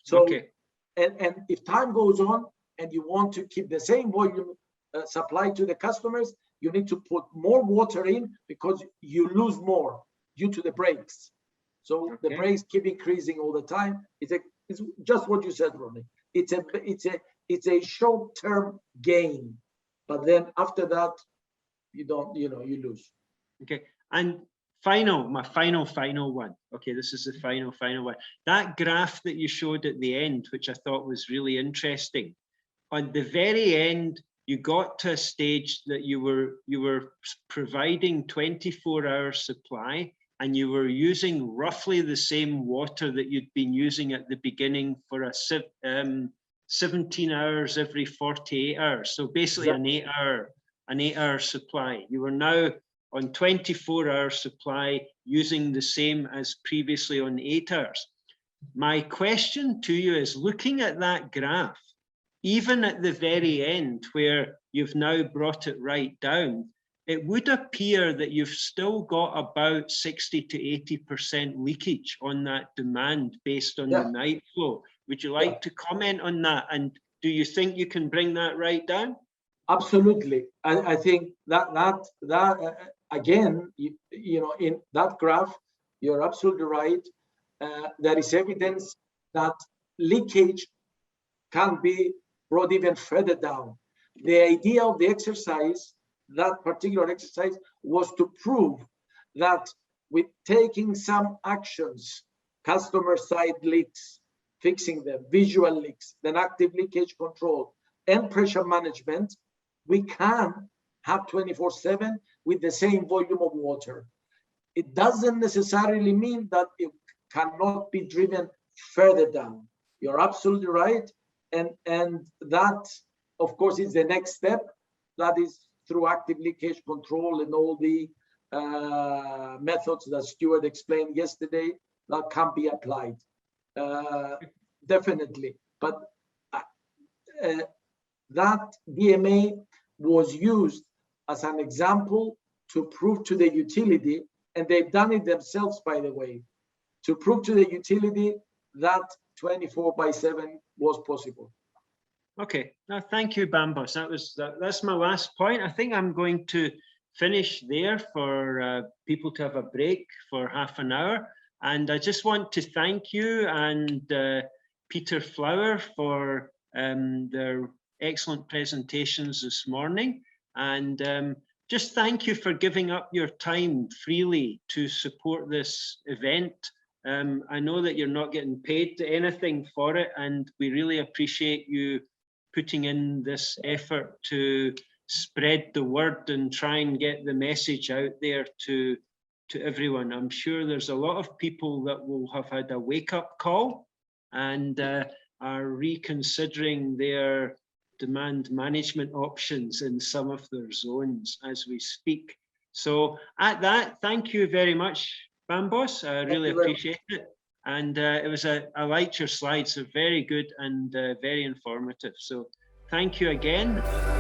So, okay. And if time goes on and you want to keep the same volume supply to the customers, you need to put more water in because you lose more due to the breaks. So the breaks keep increasing all the time. It's just what you said, Ronnie. It's a short-term gain, but then after that, you lose. Okay, and my final one. Okay, this is the final one. That graph that you showed at the end, which I thought was really interesting. On the very end, you got to a stage that you were providing 24-hour supply, and you were using roughly the same water that you'd been using at the beginning for a 17 hours every 48 hours. So basically an 8-hour supply. You were now on 24-hour supply using the same as previously on 8 hours. My question to you is, looking at that graph, even at the very end where you've now brought it right down, it would appear that you've still got about 60 to 80% leakage on that demand based on the night flow. Would you like to comment on that? And do you think you can bring that right down? Absolutely. I think that again, in that graph, you're absolutely right. There is evidence that leakage can be brought even further down. The idea of the exercise, that particular exercise, was to prove that with taking some actions, customer side leaks, fixing them, visual leaks, then active leakage control and pressure management, we can have 24/7 with the same volume of water. It doesn't necessarily mean that it cannot be driven further down. You're absolutely right. And that, of course, is the next step. That is through active leakage control and all the methods that Stuart explained yesterday that can be applied. Definitely. But that DMA was used as an example to prove to the utility, and they've done it themselves, by the way, to prove to the utility that 24/7 was possible. Okay, now thank you, Bambos. That's my last point. I think I'm going to finish there for people to have a break for half an hour. And I just want to thank you and Peter Flower for their excellent presentations this morning. And just thank you for giving up your time freely to support this event. I know that you're not getting paid anything for it, and we really appreciate you putting in this effort to spread the word and try and get the message out there to everyone. I'm sure there's a lot of people that will have had a wake-up call and are reconsidering their demand management options in some of their zones as we speak. So at that, thank you very much, Bambos. I really appreciate it. And I liked your slides. They're very good and very informative. So thank you again.